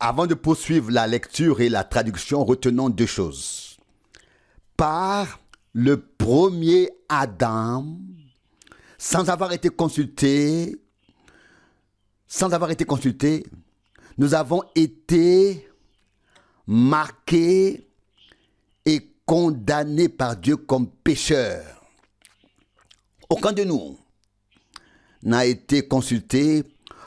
Avant de poursuivre la lecture et la traduction, retenons deux choses. Par le premier Adam, sans avoir été consulté, nous avons été marqués et condamnés par Dieu comme pécheurs. Aucun de nous n'a été consulté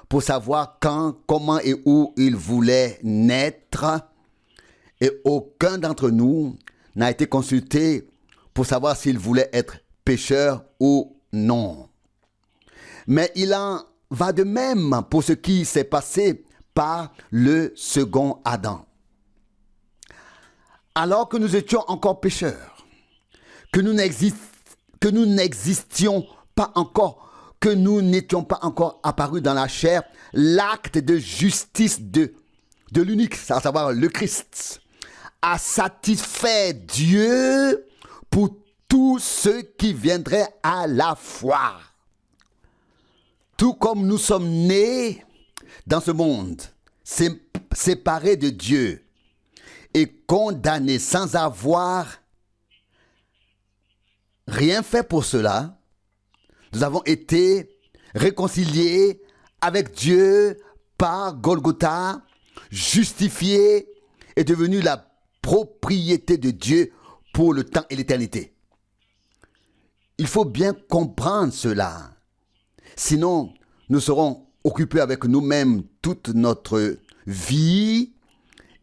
pour savoir quand, comment et où il voulait naître. Et aucun d'entre nous n'a été consulté pour savoir s'il voulait être pécheur ou non. Mais il en va de même pour ce qui s'est passé par le second Adam. Alors que nous étions encore pécheurs, que nous n'existions pas encore, que nous n'étions pas encore apparus dans la chair, l'acte de justice de l'unique, à savoir le Christ, a satisfait Dieu pour tous ceux qui viendraient à la foi. Tout comme nous sommes nés dans ce monde, séparés de Dieu et condamnés sans avoir rien fait pour cela, nous avons été réconciliés avec Dieu par Golgotha, justifiés et devenus la propriété de Dieu pour le temps et l'éternité. Il faut bien comprendre cela. Sinon, nous serons occupés avec nous-mêmes toute notre vie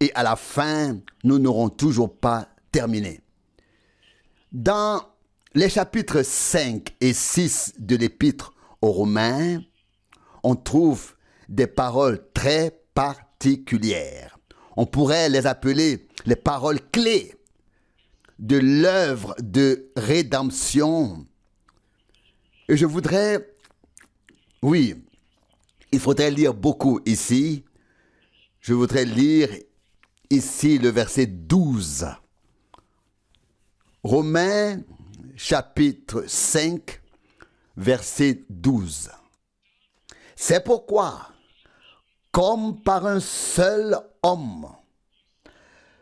et à la fin, nous n'aurons toujours pas terminé. Dans les chapitres 5 et 6 de l'Épître aux Romains, on trouve des paroles très particulières. On pourrait les appeler les paroles clés de l'œuvre de rédemption. Et je voudrais, il faudrait lire beaucoup ici. Je voudrais lire ici le verset 12. Romains chapitre 5, verset 12. C'est pourquoi, comme par un seul homme,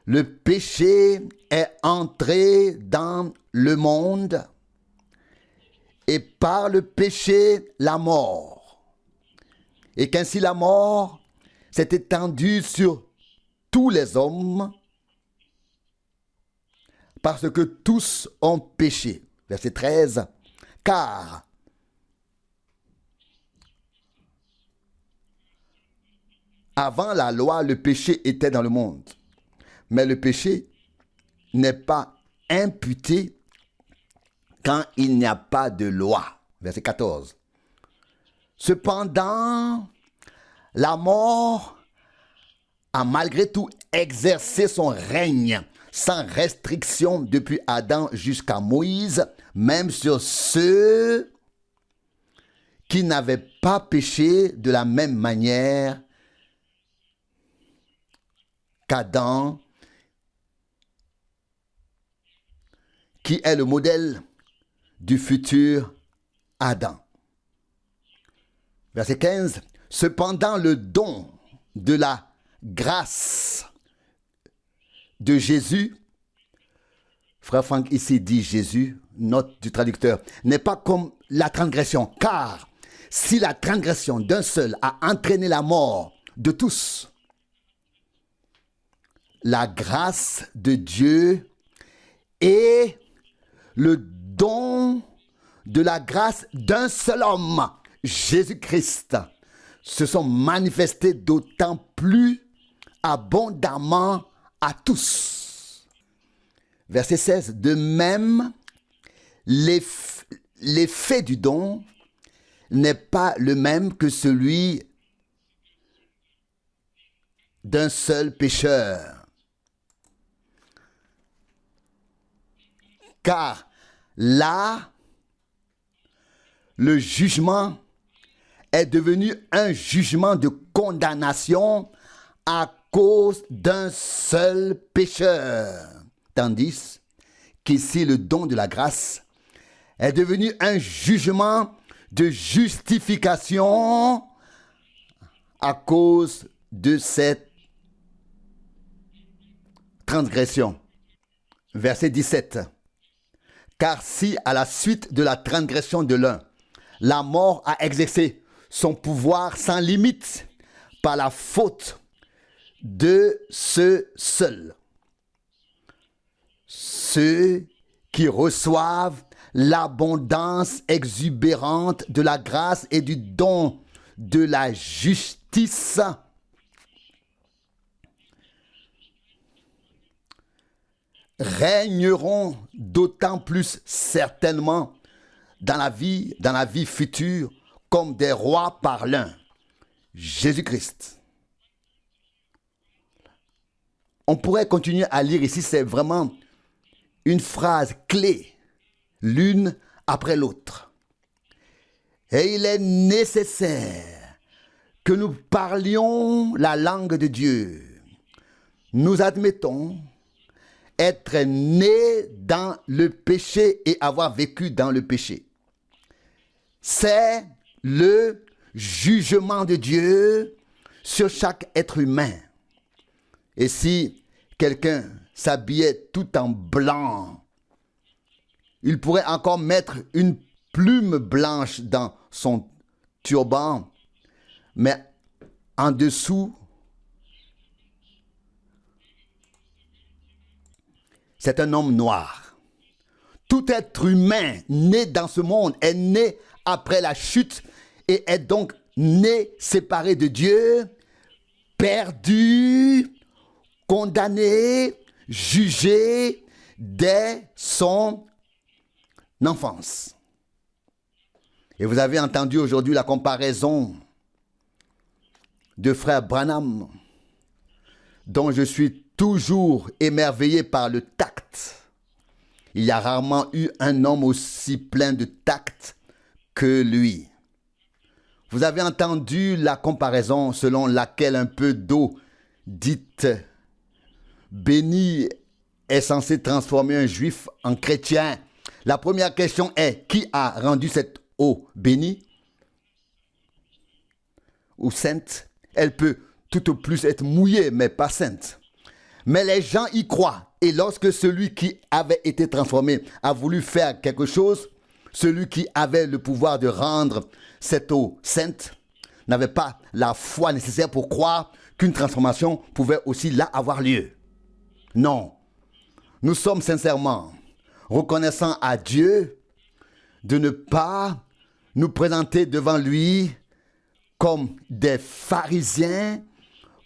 le péché est entré dans le monde, et par le péché, la mort. Et qu'ainsi la mort s'est étendue sur tous les hommes, parce que tous ont péché. Verset 13. Car avant la loi, le péché était dans le monde. Mais le péché n'est pas imputé quand il n'y a pas de loi. Verset 14. Cependant, la mort a malgré tout exercé son règne sans restriction depuis Adam jusqu'à Moïse, même sur ceux qui n'avaient pas péché de la même manière qu'Adam, qui est le modèle du futur Adam. Verset 15. Cependant, le don de la grâce de Jésus, frère Franck ici dit Jésus, note du traducteur, n'est pas comme la transgression, car si la transgression d'un seul a entraîné la mort de tous, la grâce de Dieu et le don de la grâce d'un seul homme, Jésus-Christ, se sont manifestés d'autant plus abondamment à tous. Verset 16. De même, l'effet du don n'est pas le même que celui d'un seul pécheur. Car là, le jugement est devenu un jugement de condamnation à cause d'un seul pécheur. Tandis qu'ici, le don de la grâce est devenu un jugement de justification à cause de cet transgression. Verset 17. Car si à la suite de la transgression de l'un, la mort a exercé son pouvoir sans limite par la faute de ceux seuls, ceux qui reçoivent l'abondance exubérante de la grâce et du don de la justice régneront d'autant plus certainement dans la vie future comme des rois par l'un, Jésus-Christ. On pourrait continuer à lire ici, c'est vraiment une phrase clé, l'une après l'autre. Et il est nécessaire que nous parlions la langue de Dieu. Nous admettons être nés dans le péché et avoir vécu dans le péché. C'est le jugement de Dieu sur chaque être humain. Et si quelqu'un s'habillait tout en blanc, il pourrait encore mettre une plume blanche dans son turban, mais en dessous, c'est un homme noir. Tout être humain né dans ce monde est né après la chute et est donc né séparé de Dieu, perdu, condamné, jugé dès son enfance. Et vous avez entendu aujourd'hui la comparaison de frère Branham, dont je suis toujours émerveillé par le tact. Il y a rarement eu un homme aussi plein de tact que lui. Vous avez entendu la comparaison selon laquelle un peu d'eau dite bénie est censée transformer un juif en chrétien. La première question est, qui a rendu cette eau bénie ou sainte? Elle peut tout au plus être mouillée, mais pas sainte. Mais les gens y croient. Et lorsque celui qui avait été transformé a voulu faire quelque chose, celui qui avait le pouvoir de rendre cette eau sainte n'avait pas la foi nécessaire pour croire qu'une transformation pouvait aussi là avoir lieu. Non. Nous sommes sincèrement reconnaissants à Dieu de ne pas nous présenter devant lui comme des pharisiens,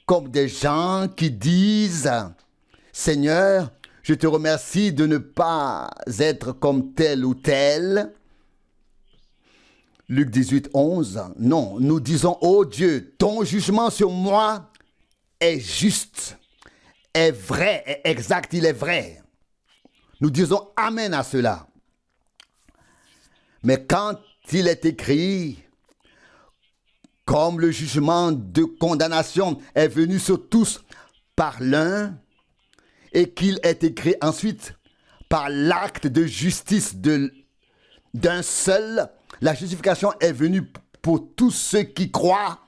comme des gens qui disent « Seigneur, je te remercie de ne pas être comme tel ou tel. » Luc 18, 11. Non, nous disons « Oh Dieu, ton jugement sur moi est juste, est vrai, est exact, il est vrai. » Nous disons « Amen » à cela. Mais quand il est écrit, comme le jugement de condamnation est venu sur tous par l'un, et qu'il est écrit ensuite par l'acte de justice d'un seul, la justification est venue pour tous ceux qui croient.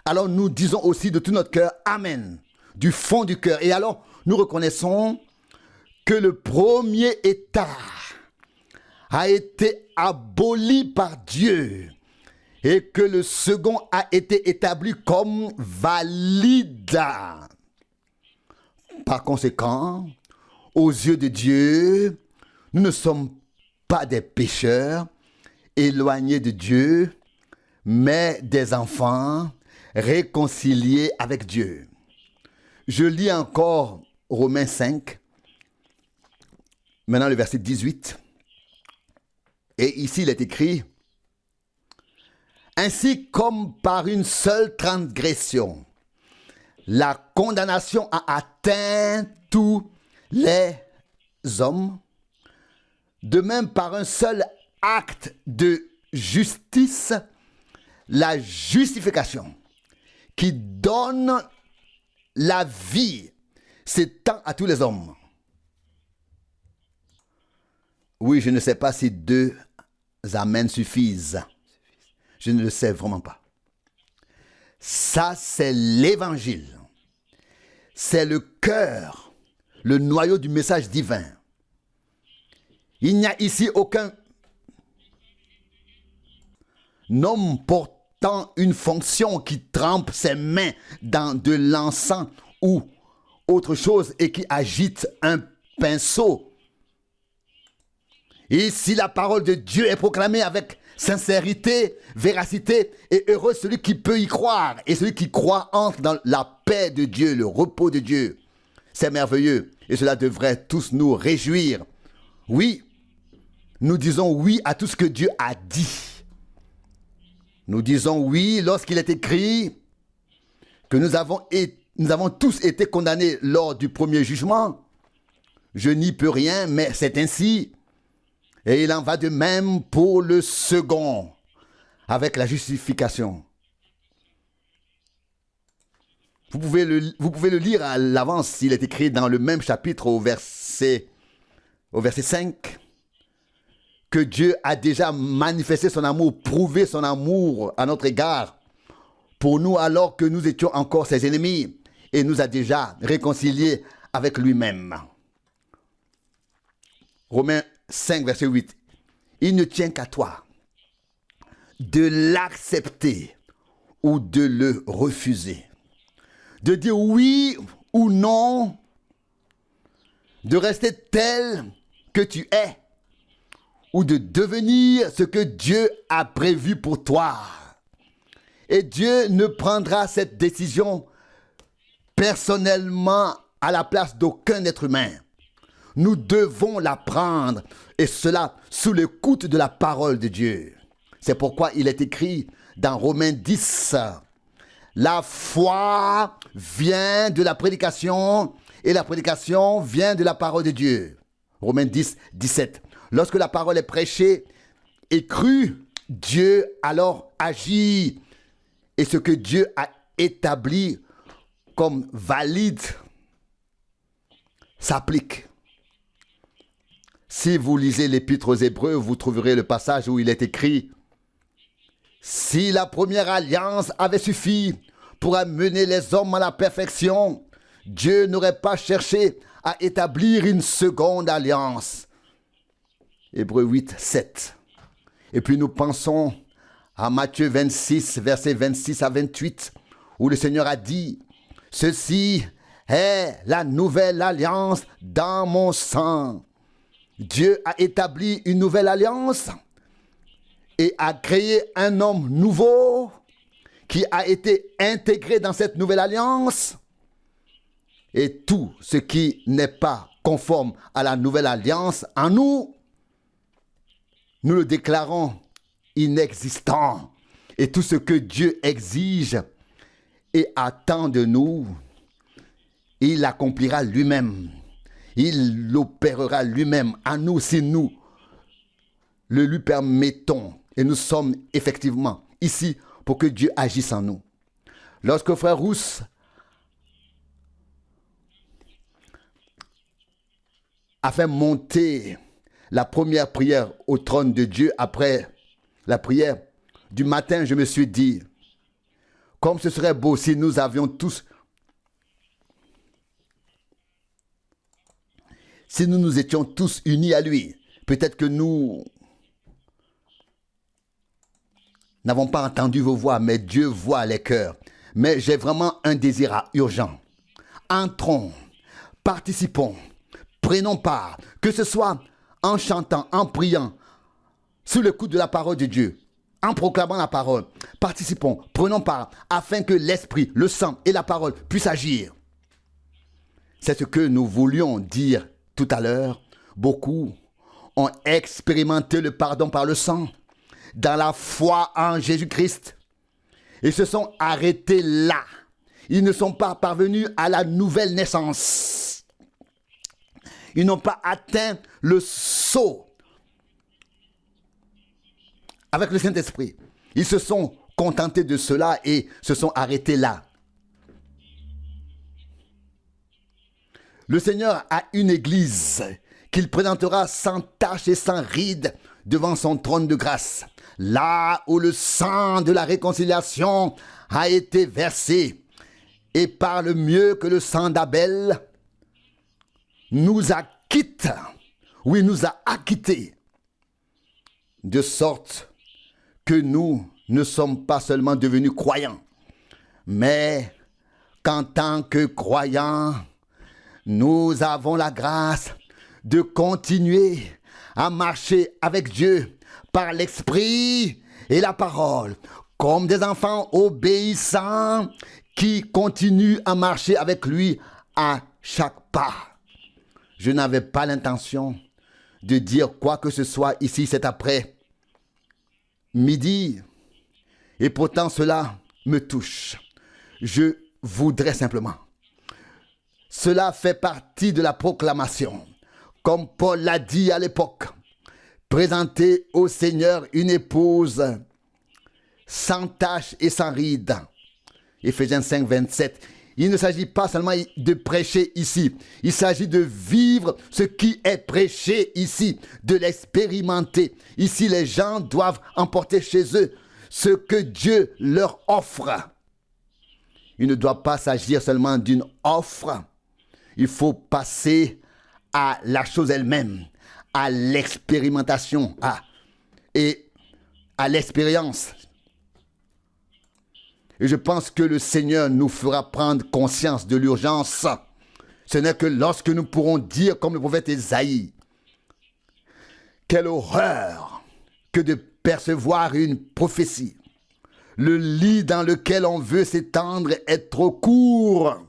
Alors nous disons aussi de tout notre cœur, Amen, du fond du cœur. Et alors nous reconnaissons que le premier état a été aboli par Dieu et que le second a été établi comme valide. Par conséquent, aux yeux de Dieu, nous ne sommes pas des pécheurs éloignés de Dieu, mais des enfants réconciliés avec Dieu. Je lis encore Romains 5, maintenant le verset 18. Et ici il est écrit « Ainsi comme par une seule transgression, la condamnation a atteint tous les hommes, de même par un seul acte de justice, la justification qui donne la vie s'étend à tous les hommes. » Oui, je ne sais pas si 2 amens suffisent. Je ne le sais vraiment pas. Ça, c'est l'évangile. C'est le cœur, le noyau du message divin. Il n'y a ici aucun homme portant une fonction qui trempe ses mains dans de l'encens ou autre chose et qui agite un pinceau. Et si la parole de Dieu est proclamée avec sincérité, véracité, et heureux celui qui peut y croire. Et celui qui croit entre dans la paix de Dieu, le repos de Dieu. C'est merveilleux et cela devrait tous nous réjouir. Oui, nous disons oui à tout ce que Dieu a dit. Nous disons oui lorsqu'il est écrit que nous avons tous été condamnés lors du premier jugement. Je n'y peux rien, mais c'est ainsi. Et il en va de même pour le second, avec la justification. Vous pouvez le lire à l'avance, il est écrit dans le même chapitre au verset 5, que Dieu a déjà manifesté son amour, prouvé son amour à notre égard, pour nous alors que nous étions encore ses ennemis, et nous a déjà réconciliés avec lui-même. Romains 5, verset 8. Il ne tient qu'à toi de l'accepter ou de le refuser. De dire oui ou non, de rester tel que tu es, ou de devenir ce que Dieu a prévu pour toi. Et Dieu ne prendra cette décision personnellement à la place d'aucun être humain. Nous devons la prendre, et cela sous l'écoute de la parole de Dieu. C'est pourquoi il est écrit dans Romains 10, la foi vient de la prédication, et la prédication vient de la parole de Dieu. Romains 10, 17. Lorsque la parole est prêchée et crue, Dieu alors agit, et ce que Dieu a établi comme valide s'applique. Si vous lisez l'Épître aux Hébreux, vous trouverez le passage où il est écrit « Si la première alliance avait suffi pour amener les hommes à la perfection, Dieu n'aurait pas cherché à établir une seconde alliance. » Hébreux 8, 7. Et puis nous pensons à Matthieu 26, versets 26 à 28, où le Seigneur a dit « Ceci est la nouvelle alliance dans mon sang. » Dieu a établi une nouvelle alliance et a créé un homme nouveau qui a été intégré dans cette nouvelle alliance. Et tout ce qui n'est pas conforme à la nouvelle alliance en nous, nous le déclarons inexistant. Et tout ce que Dieu exige et attend de nous, il l'accomplira lui-même. Il l'opérera lui-même en nous si nous le lui permettons. Et nous sommes effectivement ici pour que Dieu agisse en nous. Lorsque frère Rousse a fait monter la première prière au trône de Dieu après la prière du matin, je me suis dit, comme ce serait beau si nous avions tous... Si nous nous étions tous unis à lui, peut-être que nous n'avons pas entendu vos voix, mais Dieu voit les cœurs. Mais j'ai vraiment un désir urgent. Entrons, participons, prenons part, que ce soit en chantant, en priant, sous le coup de la parole de Dieu, en proclamant la parole. Participons, prenons part, afin que l'esprit, le sang et la parole puissent agir. C'est ce que nous voulions dire tout à l'heure. Beaucoup ont expérimenté le pardon par le sang dans la foi en Jésus-Christ et se sont arrêtés là. Ils ne sont pas parvenus à la nouvelle naissance. Ils n'ont pas atteint le sceau avec le Saint-Esprit. Ils se sont contentés de cela et se sont arrêtés là. Le Seigneur a une église qu'il présentera sans tache et sans ride devant son trône de grâce, là où le sang de la réconciliation a été versé et parle mieux que le sang d'Abel. nous acquitte, oui, nous a acquittés, de sorte que nous ne sommes pas seulement devenus croyants, mais qu'en tant que croyants, nous avons la grâce de continuer à marcher avec Dieu par l'esprit et la parole, comme des enfants obéissants qui continuent à marcher avec lui à chaque pas. Je n'avais pas l'intention de dire quoi que ce soit ici cet après-midi, et pourtant cela me touche. Je voudrais simplement. Cela fait partie de la proclamation. Comme Paul l'a dit à l'époque, présenter au Seigneur une épouse sans tache et sans ride. Éphésiens 5, 27. Il ne s'agit pas seulement de prêcher ici. Il s'agit de vivre ce qui est prêché ici, de l'expérimenter. Ici, les gens doivent emporter chez eux ce que Dieu leur offre. Il ne doit pas s'agir seulement d'une offre. Il faut passer à la chose elle-même, à l'expérimentation et à l'expérience. Et je pense que le Seigneur nous fera prendre conscience de l'urgence. Ce n'est que lorsque nous pourrons dire, comme le prophète Ésaïe, quelle horreur que de percevoir une prophétie. Le lit dans lequel on veut s'étendre est trop court.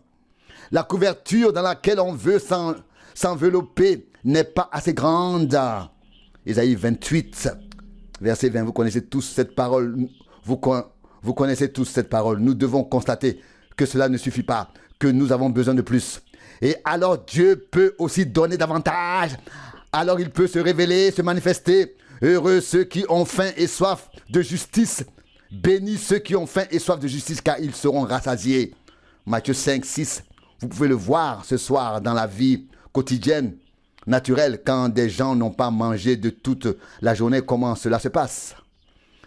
La couverture dans laquelle on veut s'envelopper n'est pas assez grande. Ésaïe 28, verset 20, vous connaissez tous cette parole. Vous connaissez tous cette parole. Nous devons constater que cela ne suffit pas, que nous avons besoin de plus. Et alors Dieu peut aussi donner davantage. Alors il peut se révéler, se manifester. Heureux ceux qui ont faim et soif de justice. Bénis ceux qui ont faim et soif de justice, car ils seront rassasiés. Matthieu 5, 6. Vous pouvez le voir ce soir dans la vie quotidienne, naturelle, quand des gens n'ont pas mangé de toute la journée, comment cela se passe.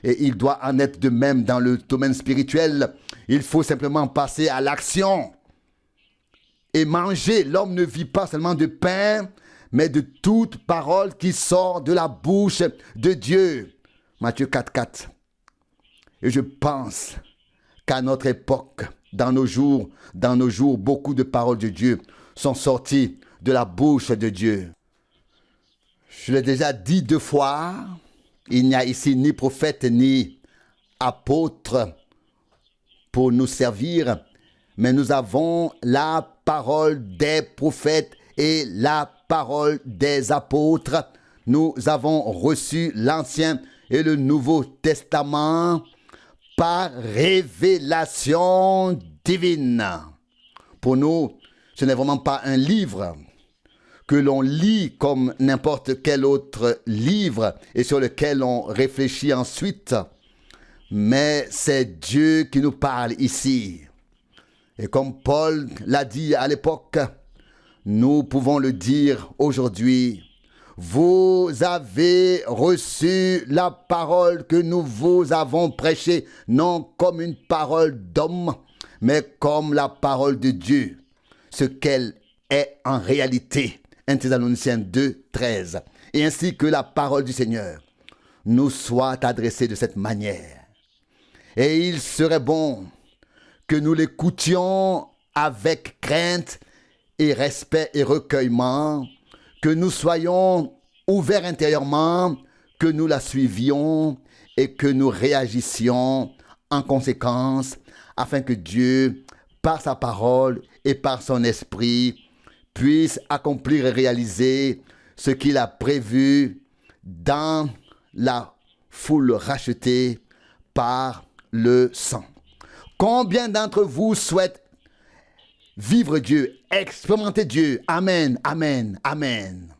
Et il doit en être de même dans le domaine spirituel. Il faut simplement passer à l'action et manger. L'homme ne vit pas seulement de pain, mais de toute parole qui sort de la bouche de Dieu. Matthieu 4, 4. Et je pense qu'à notre époque, dans nos jours, beaucoup de paroles de Dieu sont sorties de la bouche de Dieu. Je l'ai déjà dit 2 fois, il n'y a ici ni prophète ni apôtre pour nous servir, mais nous avons la parole des prophètes et la parole des apôtres. Nous avons reçu l'Ancien et le Nouveau Testament par révélation divine. Pour nous, ce n'est vraiment pas un livre que l'on lit comme n'importe quel autre livre et sur lequel on réfléchit ensuite, mais c'est Dieu qui nous parle ici. Et comme Paul l'a dit à l'époque, nous pouvons le dire aujourd'hui. Vous avez reçu la parole que nous vous avons prêchée, non comme une parole d'homme, mais comme la parole de Dieu, ce qu'elle est en réalité. 1 Thessaloniciens 2, 13. Et ainsi que la parole du Seigneur nous soit adressée de cette manière. Et il serait bon que nous l'écoutions avec crainte et respect et recueillement, que nous soyons ouverts intérieurement, que nous la suivions et que nous réagissions en conséquence, afin que Dieu, par sa parole et par son esprit, puisse accomplir et réaliser ce qu'il a prévu dans la foule rachetée par le sang. Combien d'entre vous souhaitent vivre Dieu, expérimenter Dieu? Amen, amen, amen.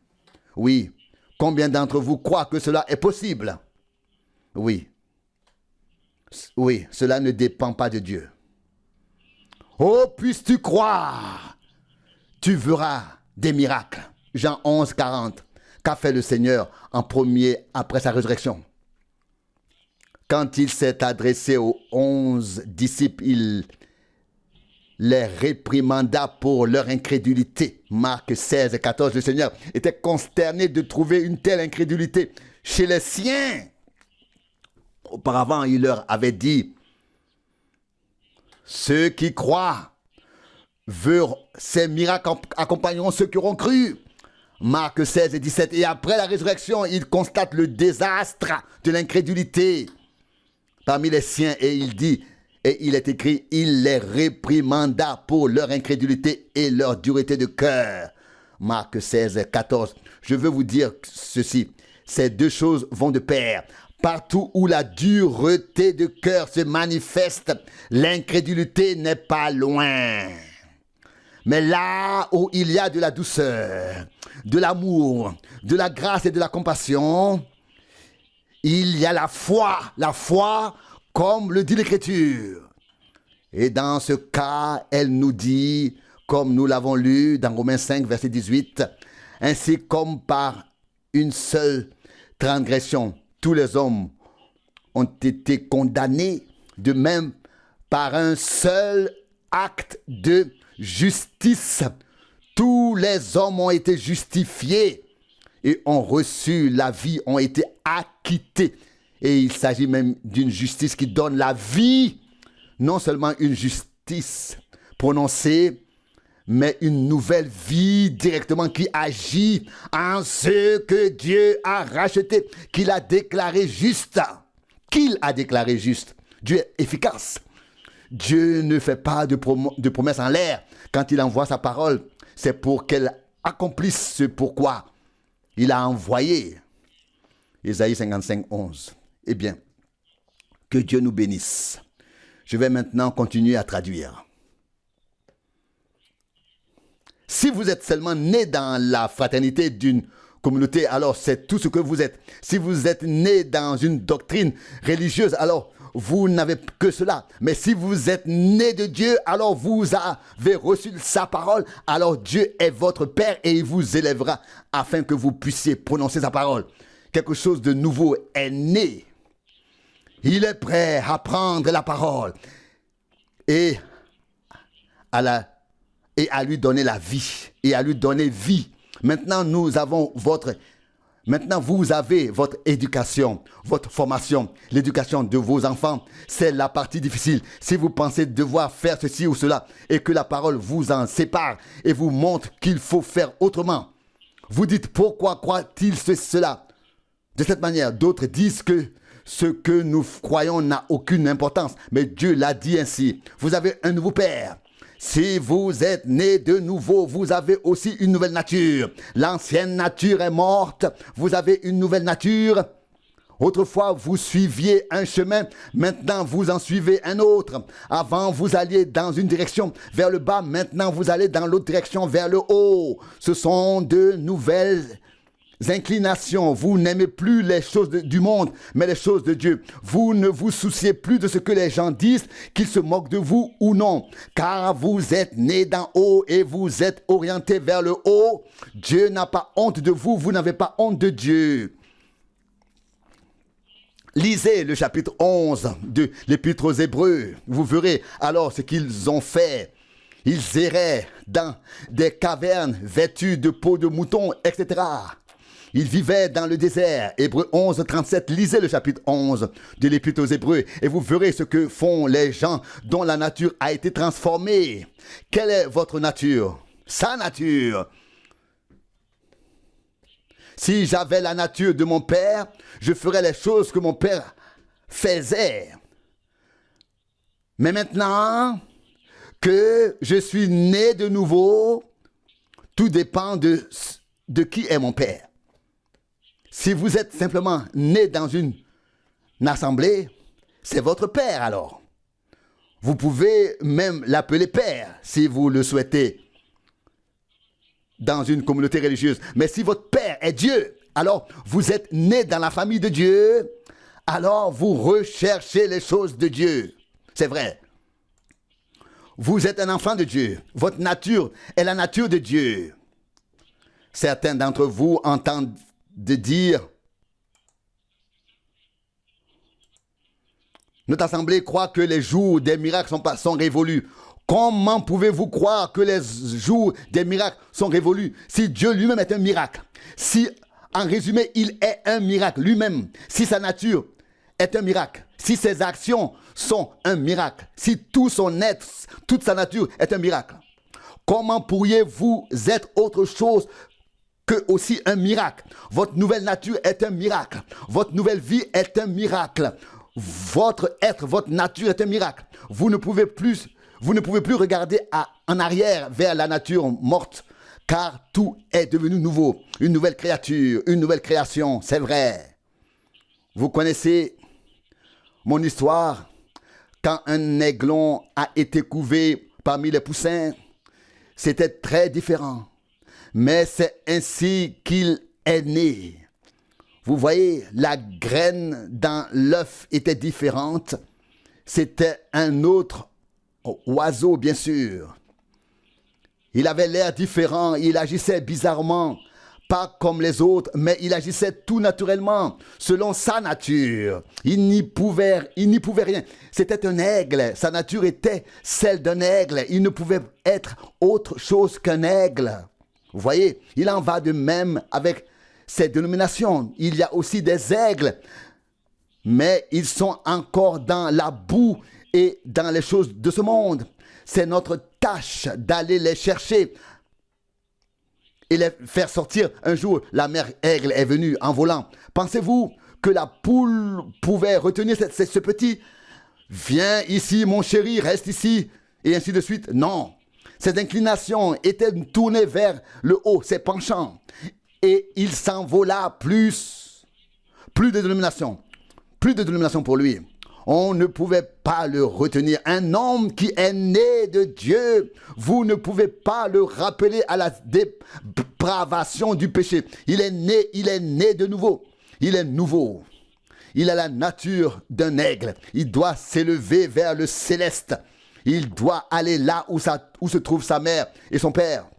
Oui. Combien d'entre vous croient que cela est possible? Oui. Oui, cela ne dépend pas de Dieu. Oh, puisses-tu croire, tu verras des miracles. Jean 11, 40. Qu'a fait le Seigneur en premier après sa résurrection? Quand il s'est adressé aux 11 disciples, il les réprimanda pour leur incrédulité. Marc 16 et 14, le Seigneur était consterné de trouver une telle incrédulité chez les siens. Auparavant, il leur avait dit, ceux qui croient, ces miracles accompagneront ceux qui auront cru. Marc 16 et 17. Et après la résurrection, il constate le désastre de l'incrédulité parmi les siens et il dit, et il est écrit, il les réprimanda pour leur incrédulité et leur dureté de cœur. Marc 16, 14. Je veux vous dire ceci, ces deux choses vont de pair. Partout où la dureté de cœur se manifeste, l'incrédulité n'est pas loin. Mais là où il y a de la douceur, de l'amour, de la grâce et de la compassion, il y a la foi comme le dit l'Écriture. Et dans ce cas, elle nous dit, comme nous l'avons lu dans Romains 5, verset 18, « Ainsi comme par une seule transgression, tous les hommes ont été condamnés, de même par un seul acte de justice, tous les hommes ont été justifiés et ont reçu la vie, ont été acquittés. » Et il s'agit même d'une justice qui donne la vie, non seulement une justice prononcée, mais une nouvelle vie directement qui agit en ce que Dieu a racheté, qu'il a déclaré juste. Qu'il a déclaré juste. Dieu est efficace. Dieu ne fait pas de promesses en l'air. Quand il envoie sa parole, c'est pour qu'elle accomplisse ce pourquoi il a envoyé. Ésaïe 55, 11. Eh bien, que Dieu nous bénisse. Je vais maintenant continuer à traduire. Si vous êtes seulement né dans la fraternité d'une communauté, alors c'est tout ce que vous êtes. Si vous êtes né dans une doctrine religieuse, alors vous n'avez que cela. Mais si vous êtes né de Dieu, alors vous avez reçu sa parole. Alors Dieu est votre Père et il vous élèvera afin que vous puissiez prononcer sa parole. Quelque chose de nouveau est né. Il est prêt à prendre la parole et à lui donner la vie et à lui donner vie. Maintenant, vous avez votre éducation, votre formation, l'éducation de vos enfants. C'est la partie difficile. Si vous pensez devoir faire ceci ou cela et que la parole vous en sépare et vous montre qu'il faut faire autrement, vous dites pourquoi croit-il cela? De cette manière, d'autres disent que ce que nous croyons n'a aucune importance. Mais Dieu l'a dit ainsi. Vous avez un nouveau Père. Si vous êtes né de nouveau, vous avez aussi une nouvelle nature. L'ancienne nature est morte. Vous avez une nouvelle nature. Autrefois, vous suiviez un chemin. Maintenant, vous en suivez un autre. Avant, vous alliez dans une direction vers le bas. Maintenant, vous allez dans l'autre direction vers le haut. Ce sont de nouvelles inclinations. Vous n'aimez plus les choses du monde, mais les choses de Dieu. Vous ne vous souciez plus de ce que les gens disent, qu'ils se moquent de vous ou non, car vous êtes né d'en haut et vous êtes orienté vers le haut. Dieu n'a pas honte de vous, vous n'avez pas honte de Dieu. Lisez le chapitre 11 de l'Épître aux Hébreux. Vous verrez alors ce qu'ils ont fait. Ils erraient dans des cavernes vêtues de peaux de mouton, etc. Ils vivaient dans le désert. Hébreux 11, 37. Lisez le chapitre 11 de l'Épître aux Hébreux et vous verrez ce que font les gens dont la nature a été transformée. Quelle est votre nature? Sa nature. Si j'avais la nature de mon père, je ferais les choses que mon père faisait. Mais maintenant que je suis né de nouveau, tout dépend de qui est mon père. Si vous êtes simplement né dans une assemblée, c'est votre père alors. Vous pouvez même l'appeler père si vous le souhaitez dans une communauté religieuse. Mais si votre père est Dieu, alors vous êtes né dans la famille de Dieu, alors vous recherchez les choses de Dieu. C'est vrai. Vous êtes un enfant de Dieu. Votre nature est la nature de Dieu. Certains d'entre vous entendent dire notre assemblée croit que les jours des miracles sont révolus. Comment pouvez-vous croire que les jours des miracles sont révolus si Dieu lui-même est un miracle? Si, en résumé, il est un miracle lui-même, si sa nature est un miracle, si ses actions sont un miracle, si tout son être, toute sa nature est un miracle, comment pourriez-vous être autre chose que aussi un miracle? Votre nouvelle nature est un miracle. Votre nouvelle vie est un miracle. Votre être, votre nature est un miracle. Vous ne pouvez plus regarder en arrière vers la nature morte, car tout est devenu nouveau. Une nouvelle créature, une nouvelle création, c'est vrai. Vous connaissez mon histoire. Quand un aiglon a été couvé parmi les poussins, c'était très différent. Mais c'est ainsi qu'il est né. Vous voyez, la graine dans l'œuf était différente. C'était un autre oiseau, bien sûr. Il avait l'air différent, il agissait bizarrement, pas comme les autres, mais il agissait tout naturellement, selon sa nature. Il n'y pouvait rien. C'était un aigle, sa nature était celle d'un aigle. Il ne pouvait être autre chose qu'un aigle. Vous voyez, il en va de même avec ces dénominations. Il y a aussi des aigles, mais ils sont encore dans la boue et dans les choses de ce monde. C'est notre tâche d'aller les chercher et les faire sortir. Un jour, la mère aigle est venue en volant. Pensez-vous que la poule pouvait retenir ce petit? Viens ici, mon chéri, reste ici, et ainsi de suite. Non. Ses inclinations étaient tournées vers le haut, ses penchants. Et il s'envola plus de dénomination. Plus de dénomination pour lui. On ne pouvait pas le retenir. Un homme qui est né de Dieu, vous ne pouvez pas le rappeler à la dépravation du péché. Il est né de nouveau. Il est nouveau. Il a la nature d'un aigle. Il doit s'élever vers le céleste. Il doit aller là où se trouve sa mère et son père.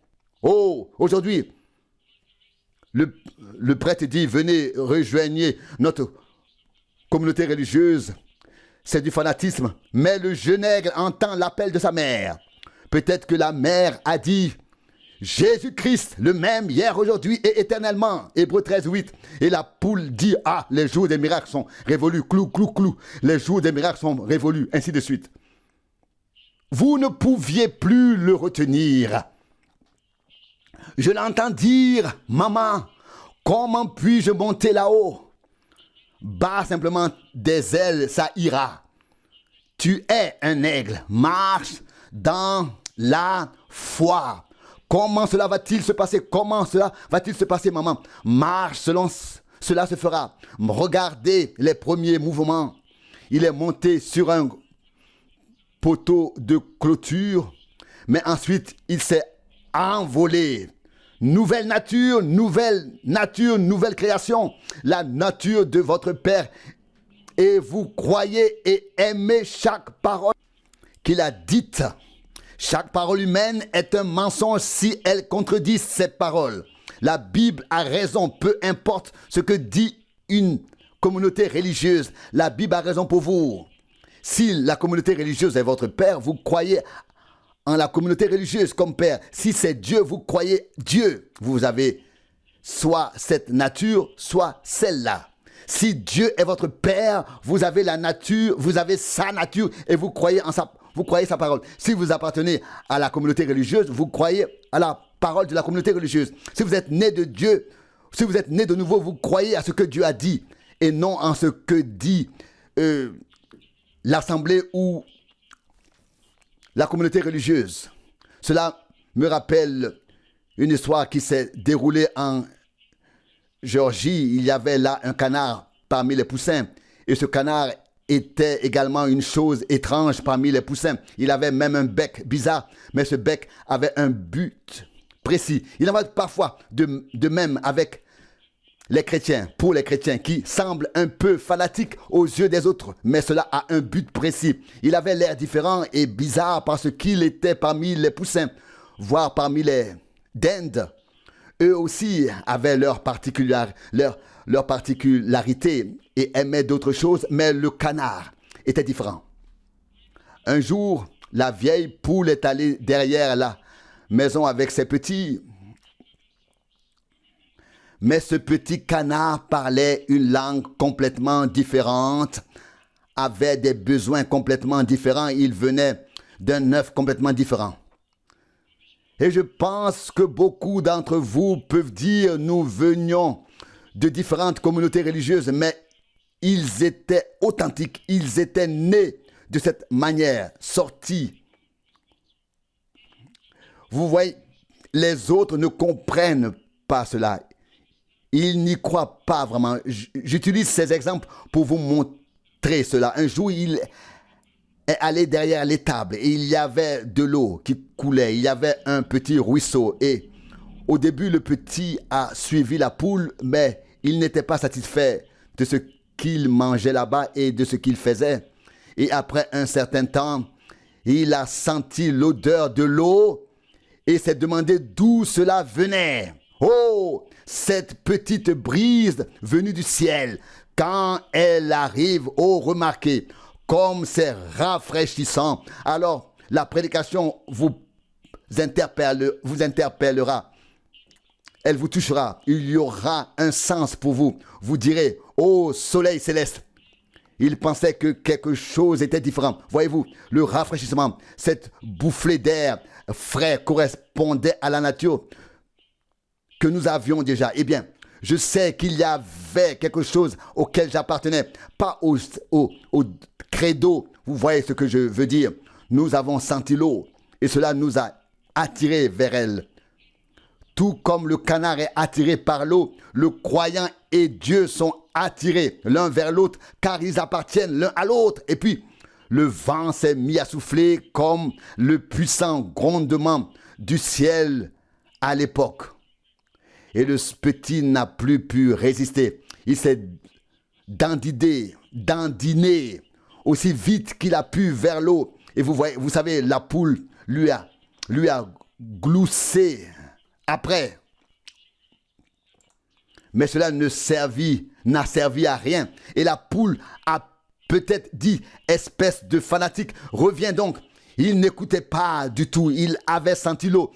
Oh, aujourd'hui, le prêtre dit, venez, rejoignez notre communauté religieuse. C'est du fanatisme. Mais le jeune aigle entend l'appel de sa mère. Peut-être que la mère a dit, Jésus-Christ, le même hier, aujourd'hui et éternellement. Hébreux 13, 8. Et la poule dit, ah, les jours des miracles sont révolus. Clou, clou, clou. Les jours des miracles sont révolus. Ainsi de suite. Vous ne pouviez plus le retenir. Je l'entends dire, maman, comment puis-je monter là-haut? Bas simplement des ailes, ça ira. Tu es un aigle. Marche dans la foi. Comment cela va-t-il se passer? Comment cela va-t-il se passer, maman? Marche selon cela se fera. Regardez les premiers mouvements. Il est monté sur un poteau de clôture, mais ensuite il s'est envolé. Nouvelle nature, nouvelle création. La nature de votre Père. Et vous croyez et aimez chaque parole qu'il a dite. Chaque parole humaine est un mensonge si elle contredit cette parole. La Bible a raison, peu importe ce que dit une communauté religieuse. La Bible a raison pour vous. Si la communauté religieuse est votre père, vous croyez en la communauté religieuse comme père. Si c'est Dieu, vous croyez Dieu. Vous avez soit cette nature, soit celle-là. Si Dieu est votre père, vous avez la nature, vous avez sa nature et vous croyez sa parole. Si vous appartenez à la communauté religieuse, vous croyez à la parole de la communauté religieuse. Si vous êtes né de Dieu, si vous êtes né de nouveau, vous croyez à ce que Dieu a dit et non en ce que dit l'assemblée ou la communauté religieuse. Cela me rappelle une histoire qui s'est déroulée en Géorgie. Il y avait là un canard parmi les poussins. Et ce canard était également une chose étrange parmi les poussins. Il avait même un bec bizarre, mais ce bec avait un but précis. Il en va parfois de même avec les chrétiens, pour les chrétiens qui semblent un peu fanatiques aux yeux des autres, mais cela a un but précis. Il avait l'air différent et bizarre parce qu'il était parmi les poussins, voire parmi les dindes. Eux aussi avaient leur particularité et aimaient d'autres choses, mais le canard était différent. Un jour, la vieille poule est allée derrière la maison avec ses petits. Mais ce petit canard parlait une langue complètement différente, avait des besoins complètement différents. Il venait d'un œuf complètement différent. Et je pense que beaucoup d'entre vous peuvent dire, nous venions de différentes communautés religieuses, mais ils étaient authentiques, ils étaient nés de cette manière, sortis. Vous voyez, les autres ne comprennent pas cela. Ils n'y croient pas vraiment. J'utilise ces exemples pour vous montrer cela. Un jour, il est allé derrière l'étable et il y avait de l'eau qui coulait. Il y avait un petit ruisseau et au début, le petit a suivi la poule, mais il n'était pas satisfait de ce qu'il mangeait là-bas et de ce qu'il faisait. Et après un certain temps, il a senti l'odeur de l'eau et s'est demandé d'où cela venait. Oh, cette petite brise venue du ciel, quand elle arrive, oh, remarquez, comme c'est rafraîchissant. Alors, la prédication vous interpellera. Elle vous touchera. Il y aura un sens pour vous. Vous direz, oh, soleil céleste. Il pensait que quelque chose était différent. Voyez-vous, le rafraîchissement, cette bouffée d'air frais correspondait à la nature que nous avions déjà. Eh bien, je sais qu'il y avait quelque chose auquel j'appartenais, pas au credo. Vous voyez ce que je veux dire. Nous avons senti l'eau et cela nous a attirés vers elle. Tout comme le canard est attiré par l'eau, le croyant et Dieu sont attirés l'un vers l'autre car ils appartiennent l'un à l'autre. Et puis, le vent s'est mis à souffler comme le puissant grondement du ciel à l'époque. Et le petit n'a plus pu résister. Il s'est dandiné aussi vite qu'il a pu vers l'eau. Et vous savez, la poule lui a gloussé après. Mais cela n'a servi à rien. Et la poule a peut-être dit, espèce de fanatique, reviens donc. Il n'écoutait pas du tout. Il avait senti l'eau.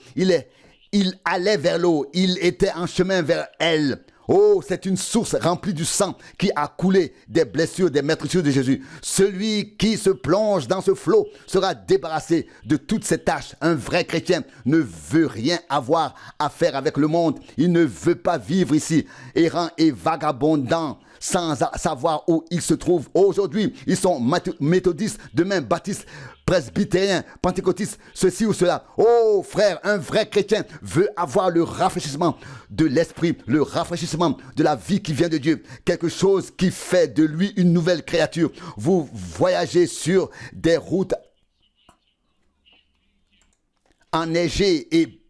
Il allait vers l'eau, il était en chemin vers elle. Oh, c'est une source remplie du sang qui a coulé des blessures, des meurtrissures de Jésus. Celui qui se plonge dans ce flot sera débarrassé de toutes ses tâches. Un vrai chrétien ne veut rien avoir à faire avec le monde. Il ne veut pas vivre ici, errant et vagabondant, sans savoir où il se trouve. Aujourd'hui, ils sont méthodistes, demain baptistes, presbytériens, pentecôtistes, ceci ou cela. Oh frère, un vrai chrétien veut avoir le rafraîchissement de l'esprit, le rafraîchissement de la vie qui vient de Dieu. Quelque chose qui fait de lui une nouvelle créature. Vous voyagez sur des routes enneigées et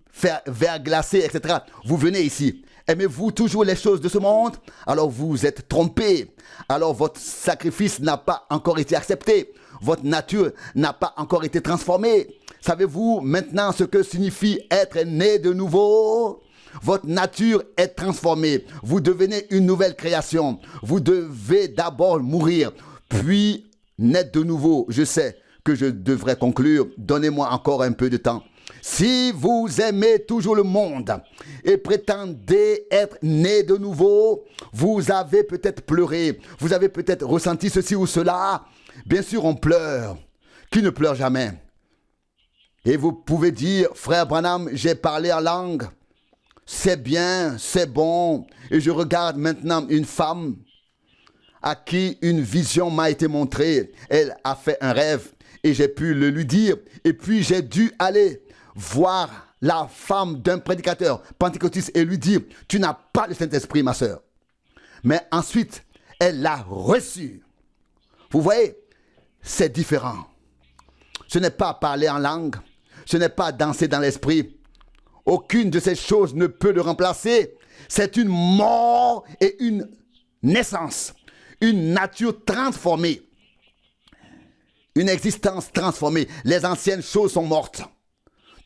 verglacées, etc. Vous venez ici. Aimez-vous toujours les choses de ce monde? Alors vous êtes trompé. Alors votre sacrifice n'a pas encore été accepté. Votre nature n'a pas encore été transformée. Savez-vous maintenant ce que signifie être né de nouveau? Votre nature est transformée. Vous devenez une nouvelle création. Vous devez d'abord mourir, puis naître de nouveau. Je sais que je devrais conclure. Donnez-moi encore un peu de temps. Si vous aimez toujours le monde et prétendez être né de nouveau, vous avez peut-être pleuré, vous avez peut-être ressenti ceci ou cela. Bien sûr, on pleure. Qui ne pleure jamais? Et vous pouvez dire, frère Branham, j'ai parlé en langue. C'est bien, c'est bon. Et je regarde maintenant une femme à qui une vision m'a été montrée. Elle a fait un rêve et j'ai pu le lui dire. Et puis j'ai dû aller voir la femme d'un prédicateur pentecôtiste et lui dire, tu n'as pas le Saint-Esprit, ma sœur. Mais ensuite, elle l'a reçu. Vous voyez, c'est différent. Ce n'est pas parler en langue, ce n'est pas danser dans l'esprit. Aucune de ces choses ne peut le remplacer. C'est une mort et une naissance, une nature transformée, une existence transformée. Les anciennes choses sont mortes.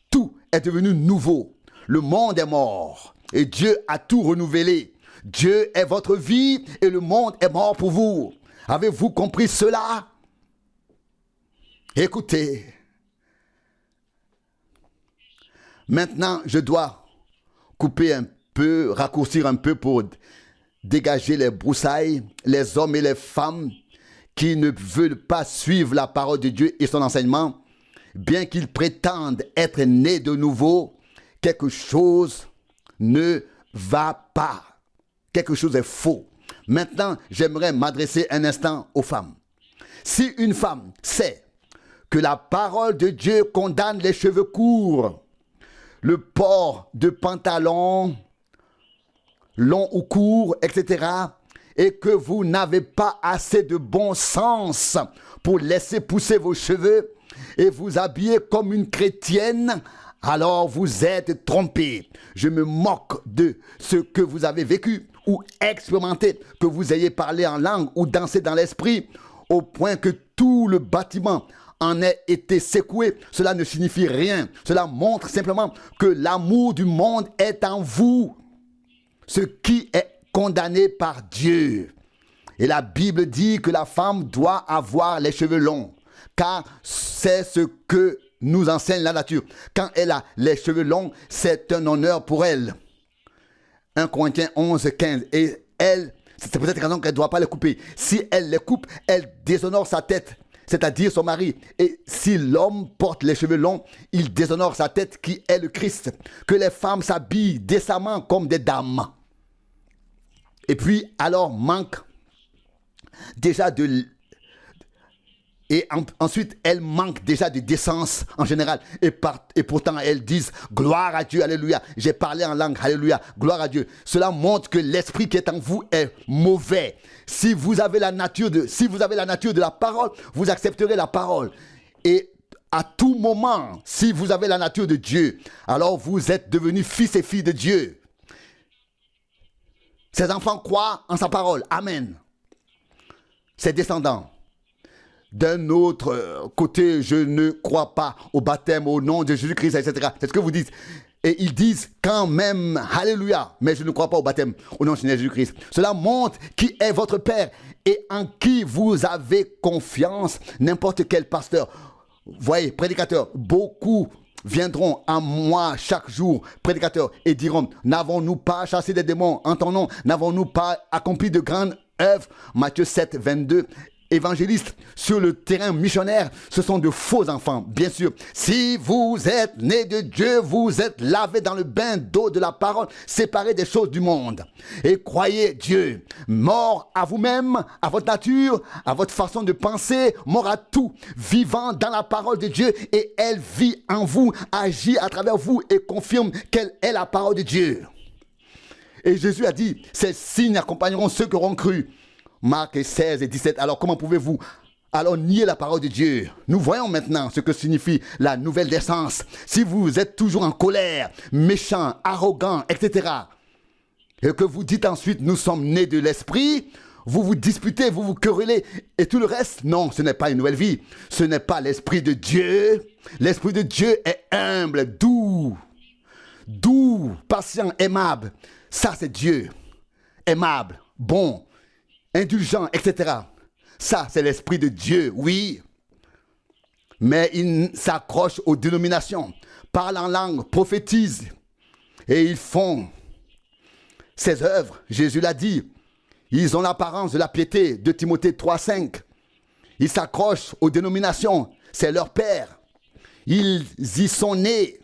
Tout est devenu nouveau. Le monde est mort et Dieu a tout renouvelé. Dieu est votre vie et le monde est mort pour vous. Avez-vous compris cela? Écoutez, Maintenant, je dois couper un peu, raccourcir un peu pour dégager les broussailles, les hommes et les femmes qui ne veulent pas suivre la parole de Dieu et son enseignement, bien qu'ils prétendent être nés de nouveau, quelque chose ne va pas. Quelque chose est faux. Maintenant, j'aimerais m'adresser un instant aux femmes. Si une femme sait que la parole de Dieu condamne les cheveux courts, le port de pantalons longs ou courts, etc., et que vous n'avez pas assez de bon sens pour laisser pousser vos cheveux et vous habiller comme une chrétienne, alors vous êtes trompé. Je me moque de ce que vous avez vécu ou expérimenté, que vous ayez parlé en langue ou dansé dans l'esprit, au point que tout le bâtiment en ait été secoué. Cela ne signifie rien. Cela montre simplement que l'amour du monde est en vous, ce qui est condamné par Dieu. Et la Bible dit que la femme doit avoir les cheveux longs, car c'est ce que nous enseigne la nature. Quand elle a les cheveux longs, c'est un honneur pour elle. 1 Corinthiens 11, 15. Et elle, c'est peut-être raison qu'elle ne doit pas les couper. Si elle les coupe, elle déshonore sa tête, c'est-à-dire son mari. Et si l'homme porte les cheveux longs, il déshonore sa tête qui est le Christ. Que les femmes s'habillent décemment comme des dames. Et puis, alors, manque déjà de... ensuite, elles manquent déjà de décence en général. Et pourtant, elles disent gloire à Dieu, alléluia. J'ai parlé en langue, alléluia, gloire à Dieu. Cela montre que l'esprit qui est en vous est mauvais. Si vous avez la nature de la parole, vous accepterez la parole. Et à tout moment, si vous avez la nature de Dieu, alors vous êtes devenus fils et filles de Dieu. Ses enfants croient en sa parole. Amen. Ses descendants. D'un autre côté, je ne crois pas au baptême au nom de Jésus-Christ, etc. C'est ce que vous dites. Et ils disent quand même, alléluia, mais je ne crois pas au baptême au nom de Jésus-Christ. Cela montre qui est votre Père et en qui vous avez confiance. N'importe quel pasteur, voyez, prédicateur, beaucoup viendront à moi chaque jour, prédicateurs, et diront, n'avons-nous pas chassé des démons en ton nom? N'avons-nous pas accompli de grandes œuvres? Matthieu 7, 22. Évangélistes sur le terrain missionnaire, ce sont de faux enfants, bien sûr. Si vous êtes nés de Dieu, vous êtes lavés dans le bain d'eau de la parole, séparés des choses du monde. Et croyez Dieu, mort à vous-même, à votre nature, à votre façon de penser, mort à tout, vivant dans la parole de Dieu, et elle vit en vous, agit à travers vous et confirme qu'elle est la parole de Dieu. Et Jésus a dit, ces signes accompagneront ceux qui auront cru. Marc 16 et 17. Alors comment pouvez-vous alors nier la parole de Dieu? Nous voyons maintenant ce que signifie la nouvelle naissance. Si vous êtes toujours en colère, méchant, arrogant, etc. et que vous dites ensuite nous sommes nés de l'esprit, vous vous disputez, vous vous querellez et tout le reste, non, ce n'est pas une nouvelle vie. Ce n'est pas l'esprit de Dieu. L'esprit de Dieu est humble, doux, patient, aimable. Ça c'est Dieu. Aimable, bon, indulgent, etc. Ça, c'est l'esprit de Dieu, oui. Mais il s'accroche aux dénominations, parle en langue, prophétise. Et ils font ces œuvres, Jésus l'a dit. Ils ont l'apparence de la piété, de Timothée 3, 5. Ils s'accrochent aux dénominations, c'est leur père. Ils y sont nés,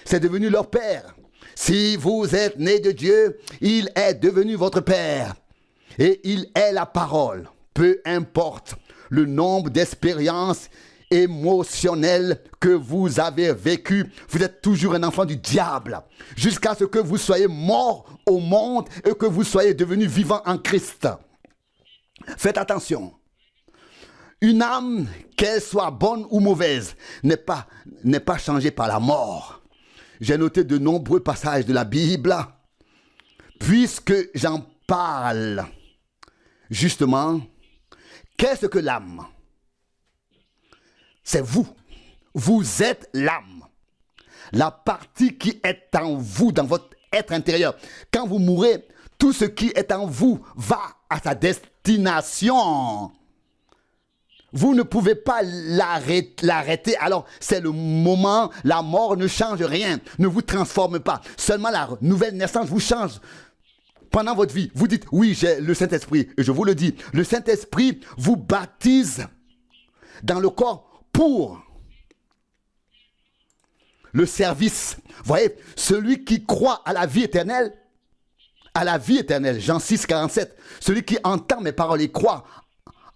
c'est devenu leur père. Si vous êtes nés de Dieu, il est devenu votre père. Et il est la parole. Peu importe le nombre d'expériences émotionnelles que vous avez vécues, vous êtes toujours un enfant du diable. Jusqu'à ce que vous soyez mort au monde et que vous soyez devenu vivant en Christ. Faites attention. Une âme, qu'elle soit bonne ou mauvaise, n'est pas changée par la mort. J'ai noté de nombreux passages de la Bible. Puisque j'en parle, justement, qu'est-ce que l'âme? C'est vous. Vous êtes l'âme. La partie qui est en vous, dans votre être intérieur. Quand vous mourrez, tout ce qui est en vous va à sa destination. Vous ne pouvez pas l'arrêter. Alors, c'est le moment. La mort ne change rien, ne vous transforme pas. Seulement la nouvelle naissance vous change. Pendant votre vie, vous dites, oui, j'ai le Saint-Esprit. Et je vous le dis, le Saint-Esprit vous baptise dans le corps pour le service. Vous voyez, celui qui croit à la vie éternelle, Jean 6, 47, celui qui entend mes paroles et croit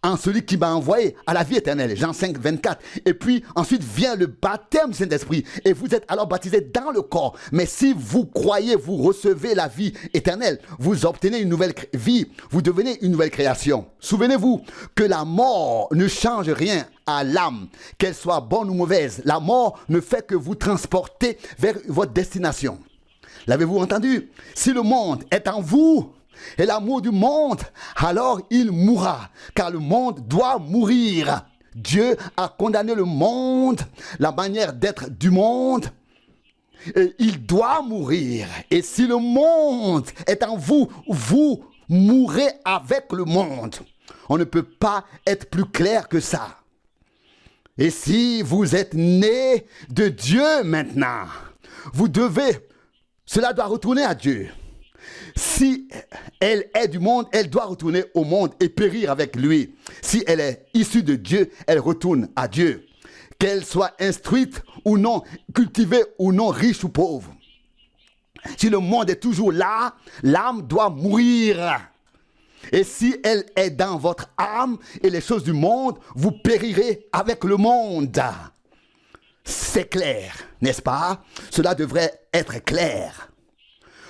en celui qui m'a envoyé à la vie éternelle, Jean 5, 24. Et puis, ensuite vient le baptême du Saint-Esprit. Et vous êtes alors baptisé dans le corps. Mais si vous croyez, vous recevez la vie éternelle. Vous obtenez une nouvelle vie. Vous devenez une nouvelle création. Souvenez-vous que la mort ne change rien à l'âme, qu'elle soit bonne ou mauvaise. La mort ne fait que vous transporter vers votre destination. L'avez-vous entendu? Si le monde est en vous, et l'amour du monde, alors il mourra, car le monde doit mourir. Dieu a condamné le monde, la manière d'être du monde, et il doit mourir. Et si le monde est en vous, vous mourrez avec le monde. On ne peut pas être plus clair que ça. Et si vous êtes né de Dieu maintenant, cela doit retourner à Dieu. Si elle est du monde, elle doit retourner au monde et périr avec lui. Si elle est issue de Dieu, elle retourne à Dieu. Qu'elle soit instruite ou non, cultivée ou non, riche ou pauvre. Si le monde est toujours là, l'âme doit mourir. Et si elle est dans votre âme et les choses du monde, vous périrez avec le monde. C'est clair, n'est-ce pas? Cela devrait être clair.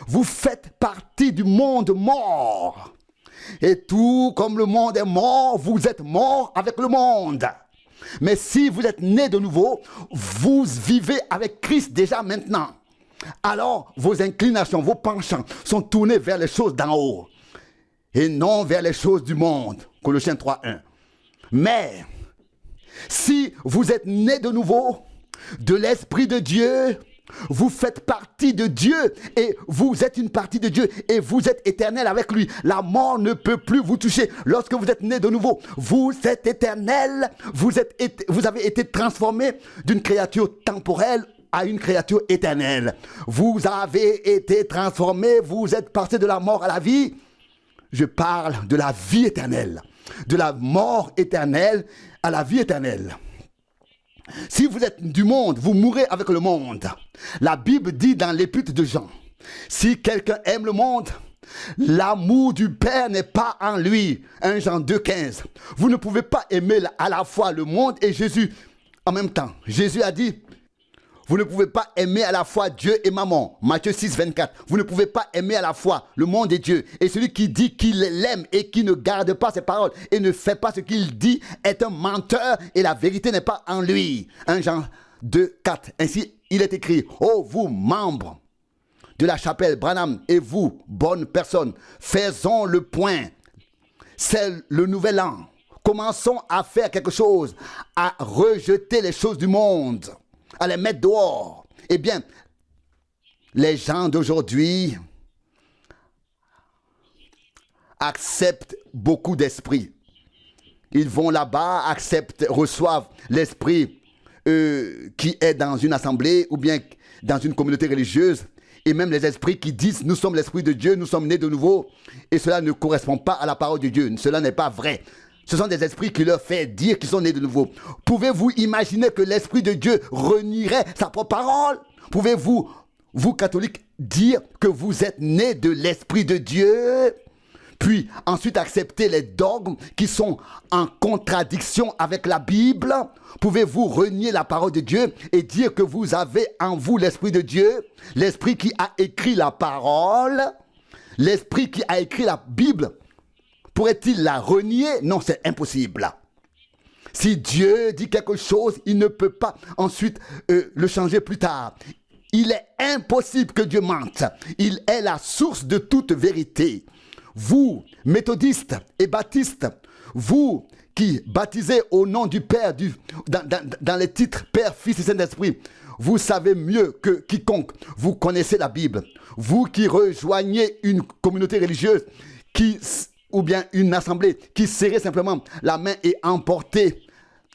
Vous faites partie du monde mort. Et tout comme le monde est mort, vous êtes mort avec le monde. Mais si vous êtes né de nouveau, vous vivez avec Christ déjà maintenant. Alors vos inclinations, vos penchants sont tournés vers les choses d'en haut et non vers les choses du monde. Colossiens 3:1. Mais si vous êtes né de nouveau de l'Esprit de Dieu, vous faites partie de Dieu et vous êtes une partie de Dieu et vous êtes éternel avec lui. La mort ne peut plus vous toucher. Lorsque vous êtes né de nouveau, vous êtes éternel. Vous avez été transformé d'une créature temporelle à une créature éternelle. Vous avez été transformé, vous êtes passé de la mort à la vie. Je parle de la vie éternelle, de la mort éternelle à la vie éternelle. Si vous êtes du monde, vous mourrez avec le monde. La Bible dit dans l'épître de Jean, si quelqu'un aime le monde, l'amour du Père n'est pas en lui. 1 Jean 2,15. Vous ne pouvez pas aimer à la fois le monde et Jésus en même temps. Jésus a dit, vous ne pouvez pas aimer à la fois Dieu et maman. Matthieu 6, 24. Vous ne pouvez pas aimer à la fois le monde et Dieu. Et celui qui dit qu'il l'aime et qui ne garde pas ses paroles et ne fait pas ce qu'il dit est un menteur et la vérité n'est pas en lui. 1 Jean 2, 4. Ainsi, il est écrit, ô vous membres de la chapelle Branham et vous, bonnes personnes, faisons le point. C'est le nouvel an. Commençons à faire quelque chose, à rejeter les choses du monde, à les mettre dehors. Eh bien, les gens d'aujourd'hui acceptent beaucoup d'esprits. Ils vont là-bas, reçoivent l'esprit qui est dans une assemblée ou bien dans une communauté religieuse. Et même les esprits qui disent, nous sommes l'esprit de Dieu, nous sommes nés de nouveau. Et cela ne correspond pas à la parole de Dieu. Cela n'est pas vrai. Ce sont des esprits qui leur font dire qu'ils sont nés de nouveau. Pouvez-vous imaginer que l'Esprit de Dieu renierait sa propre parole? Pouvez-vous, vous catholiques, dire que vous êtes nés de l'Esprit de Dieu? Puis ensuite accepter les dogmes qui sont en contradiction avec la Bible? Pouvez-vous renier la parole de Dieu et dire que vous avez en vous l'Esprit de Dieu? L'Esprit qui a écrit la parole? L'Esprit qui a écrit la Bible? Pourrait-il la renier? Non, c'est impossible. Si Dieu dit quelque chose, il ne peut pas ensuite le changer plus tard. Il est impossible que Dieu mente. Il est la source de toute vérité. Vous, méthodistes et baptistes, vous qui baptisez au nom du Père, dans les titres Père, Fils et Saint-Esprit, vous savez mieux que quiconque. Vous connaissez la Bible. Vous qui rejoignez une communauté religieuse ou bien une assemblée qui serrait simplement la main et emportait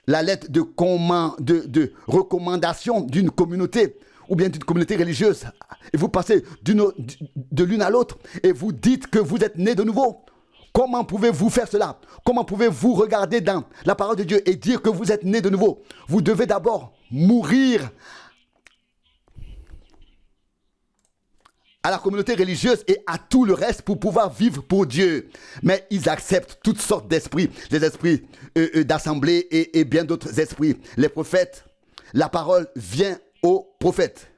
la lettre de recommandation d'une communauté ou bien d'une communauté religieuse, et vous passez de l'une à l'autre et vous dites que vous êtes né de nouveau. Comment pouvez-vous faire cela? Comment pouvez-vous regarder dans la parole de Dieu et dire que vous êtes né de nouveau? Vous devez d'abord mourir à la communauté religieuse et à tout le reste pour pouvoir vivre pour Dieu. Mais ils acceptent toutes sortes d'esprits, les esprits d'assemblée et bien d'autres esprits. Les prophètes, la parole vient aux prophètes.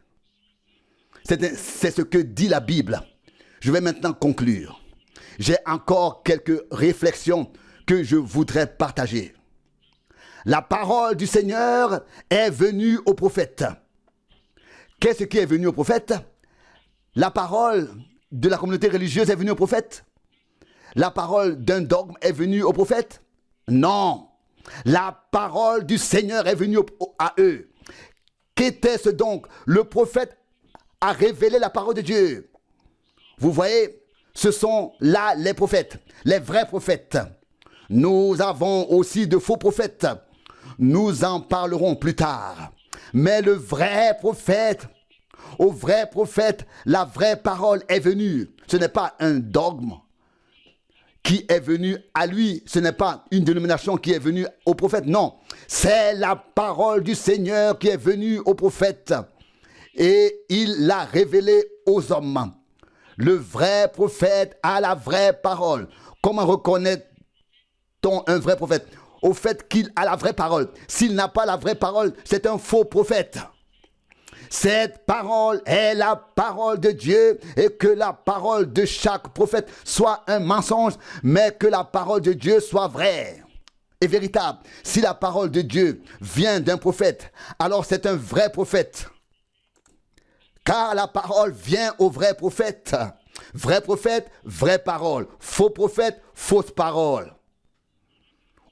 C'est ce que dit la Bible. Je vais maintenant conclure. J'ai encore quelques réflexions que je voudrais partager. La parole du Seigneur est venue au prophète. Qu'est-ce qui est venu au prophète? La parole de la communauté religieuse est venue au prophète? La parole d'un dogme est venue au prophète? Non. La parole du Seigneur est venue à eux. Qu'était-ce donc? Le prophète a révélé la parole de Dieu. Vous voyez, ce sont là les prophètes, les vrais prophètes. Nous avons aussi de faux prophètes. Nous en parlerons plus tard. Mais le vrai prophète, au vrai prophète, la vraie parole est venue. Ce n'est pas un dogme qui est venu à lui. Ce n'est pas une dénomination qui est venue au prophète. Non, c'est la parole du Seigneur qui est venue au prophète. Et il l'a révélée aux hommes. Le vrai prophète a la vraie parole. Comment reconnaît-on un vrai prophète? Au fait qu'il a la vraie parole. S'il n'a pas la vraie parole, c'est un faux prophète. Cette parole est la parole de Dieu et que la parole de chaque prophète soit un mensonge, mais que la parole de Dieu soit vraie et véritable. Si la parole de Dieu vient d'un prophète, alors c'est un vrai prophète. Car la parole vient au vrai prophète. Vrai prophète, vraie parole. Faux prophète, fausse parole.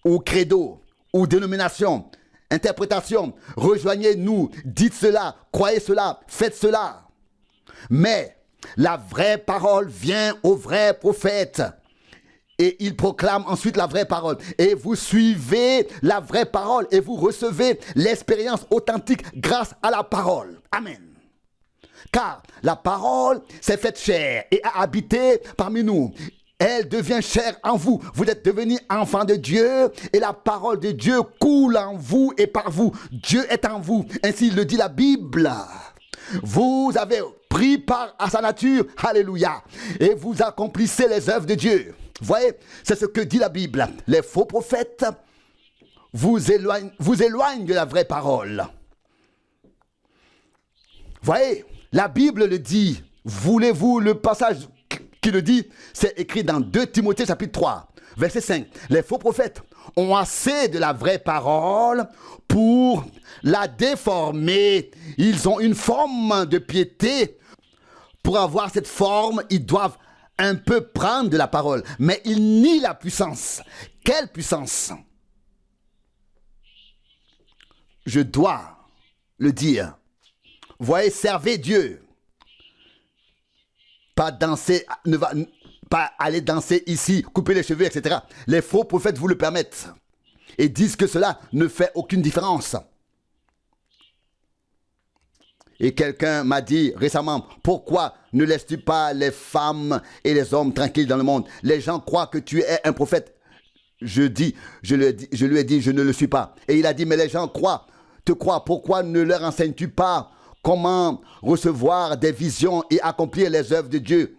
Ou credo, ou dénomination, interprétation. Rejoignez-nous, dites cela, croyez cela, faites cela. Mais la vraie parole vient au vrai prophète. Et il proclame ensuite la vraie parole. Et vous suivez la vraie parole et vous recevez l'expérience authentique grâce à la parole. Amen. Car la parole s'est faite chair et a habité parmi nous. Elle devient chair en vous. Vous êtes devenus enfants de Dieu et la parole de Dieu coule en vous et par vous. Dieu est en vous. Ainsi le dit la Bible. Vous avez pris part à sa nature. Alléluia. Et vous accomplissez les œuvres de Dieu. Vous voyez, c'est ce que dit la Bible. Les faux prophètes vous éloignent de la vraie parole. Vous voyez, la Bible le dit. Voulez-vous le passage qui le dit? C'est écrit dans 2 Timothée chapitre 3, verset 5. Les faux prophètes ont assez de la vraie parole pour la déformer. Ils ont une forme de piété. Pour avoir cette forme, ils doivent un peu prendre de la parole. Mais ils nient la puissance. Quelle puissance? Je dois le dire. Voyez, servez Dieu. Pas danser, pas aller danser ici, couper les cheveux, etc. Les faux prophètes vous le permettent et disent que cela ne fait aucune différence. Et quelqu'un m'a dit récemment, pourquoi ne laisses-tu pas les femmes et les hommes tranquilles dans le monde? Les gens croient que tu es un prophète. Je lui ai dit, je ne le suis pas. Et il a dit, mais les gens te croient, pourquoi ne leur enseignes-tu pas comment recevoir des visions et accomplir les œuvres de Dieu?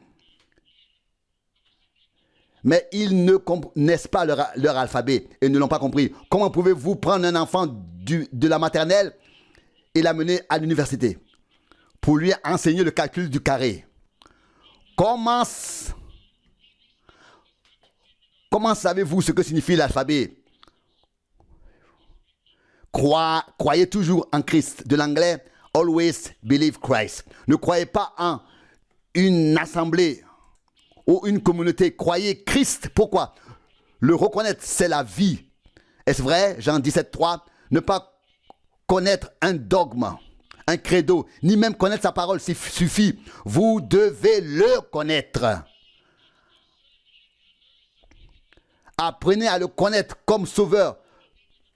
Mais ils ne connaissent pas leur alphabet et ne l'ont pas compris. Comment pouvez-vous prendre un enfant de la maternelle et l'amener à l'université pour lui enseigner le calcul du carré? Comment savez-vous ce que signifie l'alphabet? Croyez toujours en Christ. De l'anglais, always believe Christ. Ne croyez pas en une assemblée ou une communauté. Croyez Christ. Pourquoi? Le reconnaître, c'est la vie. Est-ce vrai? Jean 17,3. Ne pas connaître un dogme, un credo, ni même connaître sa parole suffit. Vous devez le connaître. Apprenez à le connaître comme sauveur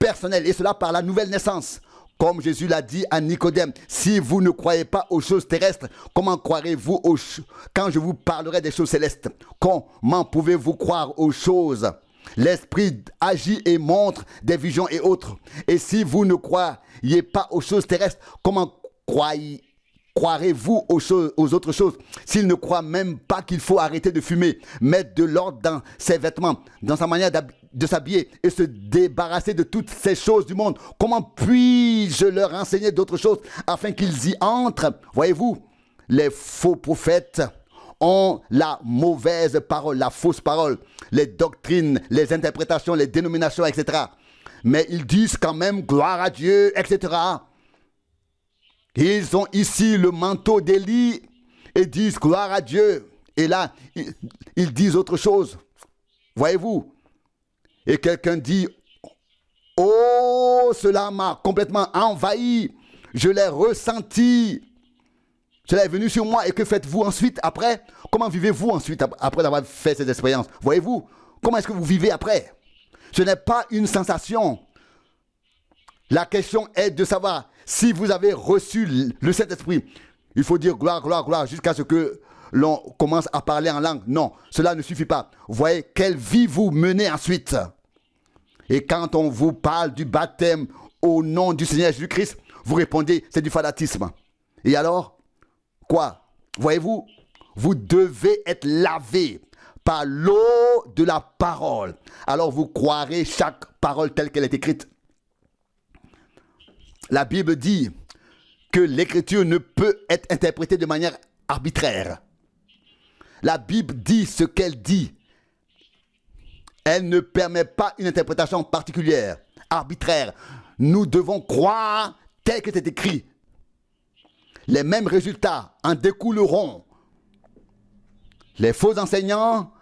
personnelle, et cela par la nouvelle naissance. Comme Jésus l'a dit à Nicodème, si vous ne croyez pas aux choses terrestres, comment croirez-vous quand je vous parlerai des choses célestes? Comment pouvez-vous croire aux choses? L'Esprit agit et montre des visions et autres. Et si vous ne croyez pas aux choses terrestres, comment croirez-vous aux autres choses? S'il ne croit même pas qu'il faut arrêter de fumer, mettre de l'ordre dans ses vêtements, dans sa manière de s'habiller et se débarrasser de toutes ces choses du monde, comment puis-je leur enseigner d'autres choses afin qu'ils y entrent? Voyez-vous, les faux prophètes ont la mauvaise parole, la fausse parole, les doctrines, les interprétations, les dénominations, etc. Mais ils disent quand même gloire à Dieu, etc. Ils ont ici le manteau d'Élie et disent gloire à Dieu. Et là, ils disent autre chose. Voyez-vous? Et quelqu'un dit, oh, cela m'a complètement envahi. Je l'ai ressenti. Cela est venu sur moi. Et que faites-vous ensuite après? Comment vivez-vous ensuite après avoir fait cette expérience? Voyez-vous? Comment est-ce que vous vivez après? Ce n'est pas une sensation. La question est de savoir si vous avez reçu le Saint-Esprit. Il faut dire gloire, gloire, gloire jusqu'à ce que l'on commence à parler en langue. Non, cela ne suffit pas. Voyez quelle vie vous menez ensuite. Et quand on vous parle du baptême au nom du Seigneur Jésus-Christ, vous répondez, c'est du fanatisme. Et alors, quoi? Voyez-vous, vous devez être lavé par l'eau de la parole. Alors vous croirez chaque parole telle qu'elle est écrite. La Bible dit que l'écriture ne peut être interprétée de manière arbitraire. La Bible dit ce qu'elle dit. Elle ne permet pas une interprétation particulière, arbitraire. Nous devons croire tel que c'est écrit. Les mêmes résultats en découleront. Les faux enseignants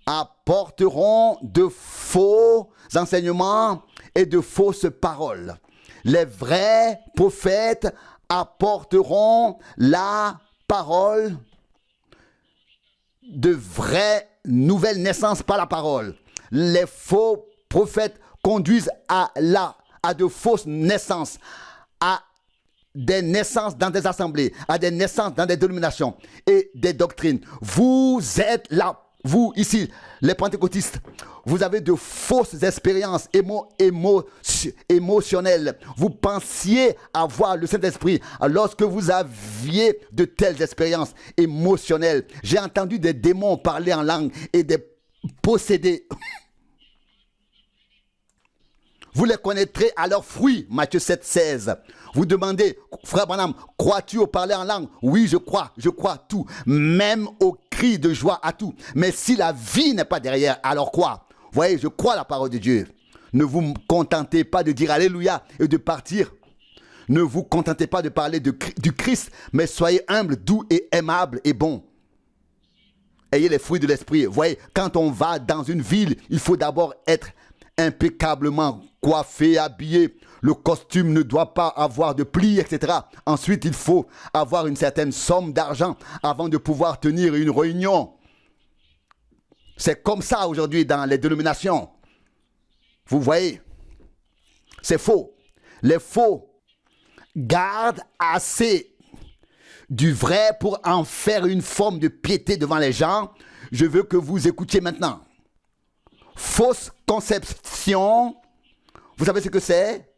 apporteront de faux enseignements et de fausses paroles. Les vrais prophètes apporteront la parole de vraie nouvelle naissance par la parole. Les faux prophètes conduisent à de fausses naissances, à des naissances dans des assemblées, à des naissances dans des dénominations et des doctrines. Vous êtes là, vous ici, les pentecôtistes, vous avez de fausses expériences émotionnelles. Vous pensiez avoir le Saint-Esprit lorsque vous aviez de telles expériences émotionnelles. J'ai entendu des démons parler en langue et des possédés. Vous les connaîtrez à leurs fruits, Matthieu 7, 16. Vous demandez, frère Branham, crois-tu au parler en langue? Oui, je crois tout, même au cri de joie à tout. Mais si la vie n'est pas derrière, alors quoi? Vous voyez, je crois la parole de Dieu. Ne vous contentez pas de dire Alléluia et de partir. Ne vous contentez pas de parler du Christ, mais soyez humble, doux et aimable et bon. Ayez les fruits de l'esprit. Vous voyez, quand on va dans une ville, il faut d'abord être impeccablement coiffé, habillé. Le costume ne doit pas avoir de plis, etc. Ensuite, il faut avoir une certaine somme d'argent avant de pouvoir tenir une réunion. C'est comme ça aujourd'hui dans les dénominations. Vous voyez, c'est faux. Les faux gardent assez du vrai pour en faire une forme de piété devant les gens. Je veux que vous écoutiez maintenant. Fausse conception, vous savez ce que c'est?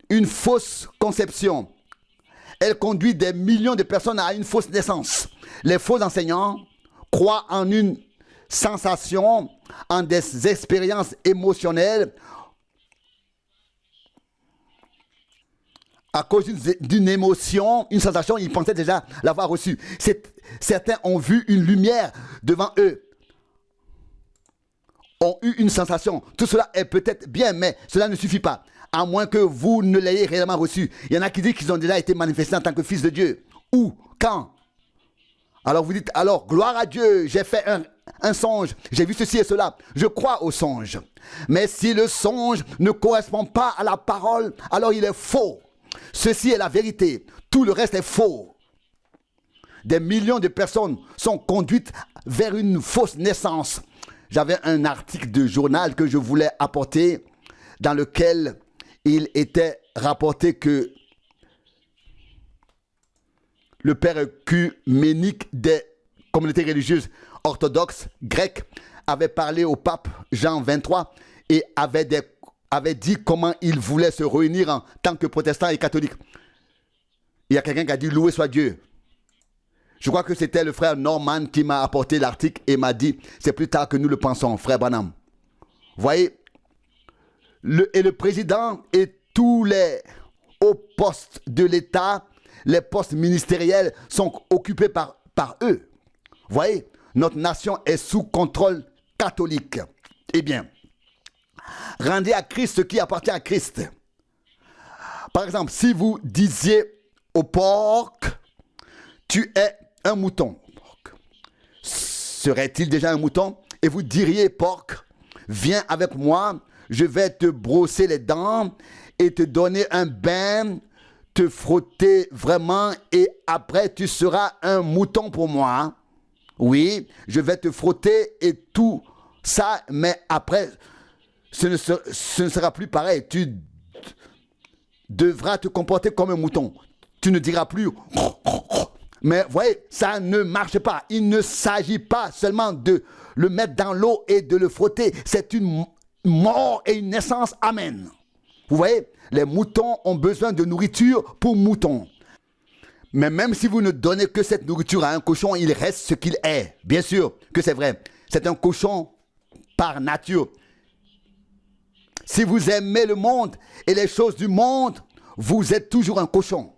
Une fausse conception. Elle conduit des millions de personnes à une fausse naissance. Les faux enseignants croient en une sensation, en des expériences émotionnelles à cause d'une émotion, une sensation, ils pensaient déjà l'avoir reçue. Certains ont vu une lumière devant eux, ont eu une sensation. Tout cela est peut-être bien, mais cela ne suffit pas, à moins que vous ne l'ayez réellement reçu. Il y en a qui disent qu'ils ont déjà été manifestés en tant que fils de Dieu. Où? Quand? Alors vous dites, alors, gloire à Dieu, j'ai fait un songe, j'ai vu ceci et cela. Je crois au songe. Mais si le songe ne correspond pas à la parole, alors il est faux. Ceci est la vérité. Tout le reste est faux. Des millions de personnes sont conduites vers une fausse naissance. j'avais un article de journal que je voulais apporter dans lequel il était rapporté que le père œcuménique des communautés religieuses orthodoxes grecques avait parlé au pape Jean XXIII et avait dit comment il voulait se réunir en tant que protestant et catholique. Il y a quelqu'un qui a dit « Loué soit Dieu ». Je crois que c'était le frère Norman qui m'a apporté l'article et m'a dit « C'est plus tard que nous le pensons, frère Branham ». Vous voyez, le président et tous les hauts postes de l'État, les postes ministériels sont occupés par eux. Vous voyez, notre nation est sous contrôle catholique. Eh bien, rendez à Christ ce qui appartient à Christ. Par exemple, si vous disiez au porc, tu es un mouton. Serait-il déjà un mouton? Et vous diriez, porc, viens avec moi, je vais te brosser les dents et te donner un bain, te frotter vraiment et après tu seras un mouton pour moi. Oui, je vais te frotter et tout ça, mais après, ce ne sera plus pareil. Tu devras te comporter comme un mouton. Tu ne diras plus... Mais vous voyez, ça ne marche pas. Il ne s'agit pas seulement de le mettre dans l'eau et de le frotter. C'est une mort et une naissance. Amen. Vous voyez, les moutons ont besoin de nourriture pour moutons. Mais même si vous ne donnez que cette nourriture à un cochon, il reste ce qu'il est. Bien sûr que c'est vrai. C'est un cochon par nature. Si vous aimez le monde et les choses du monde, vous êtes toujours un cochon.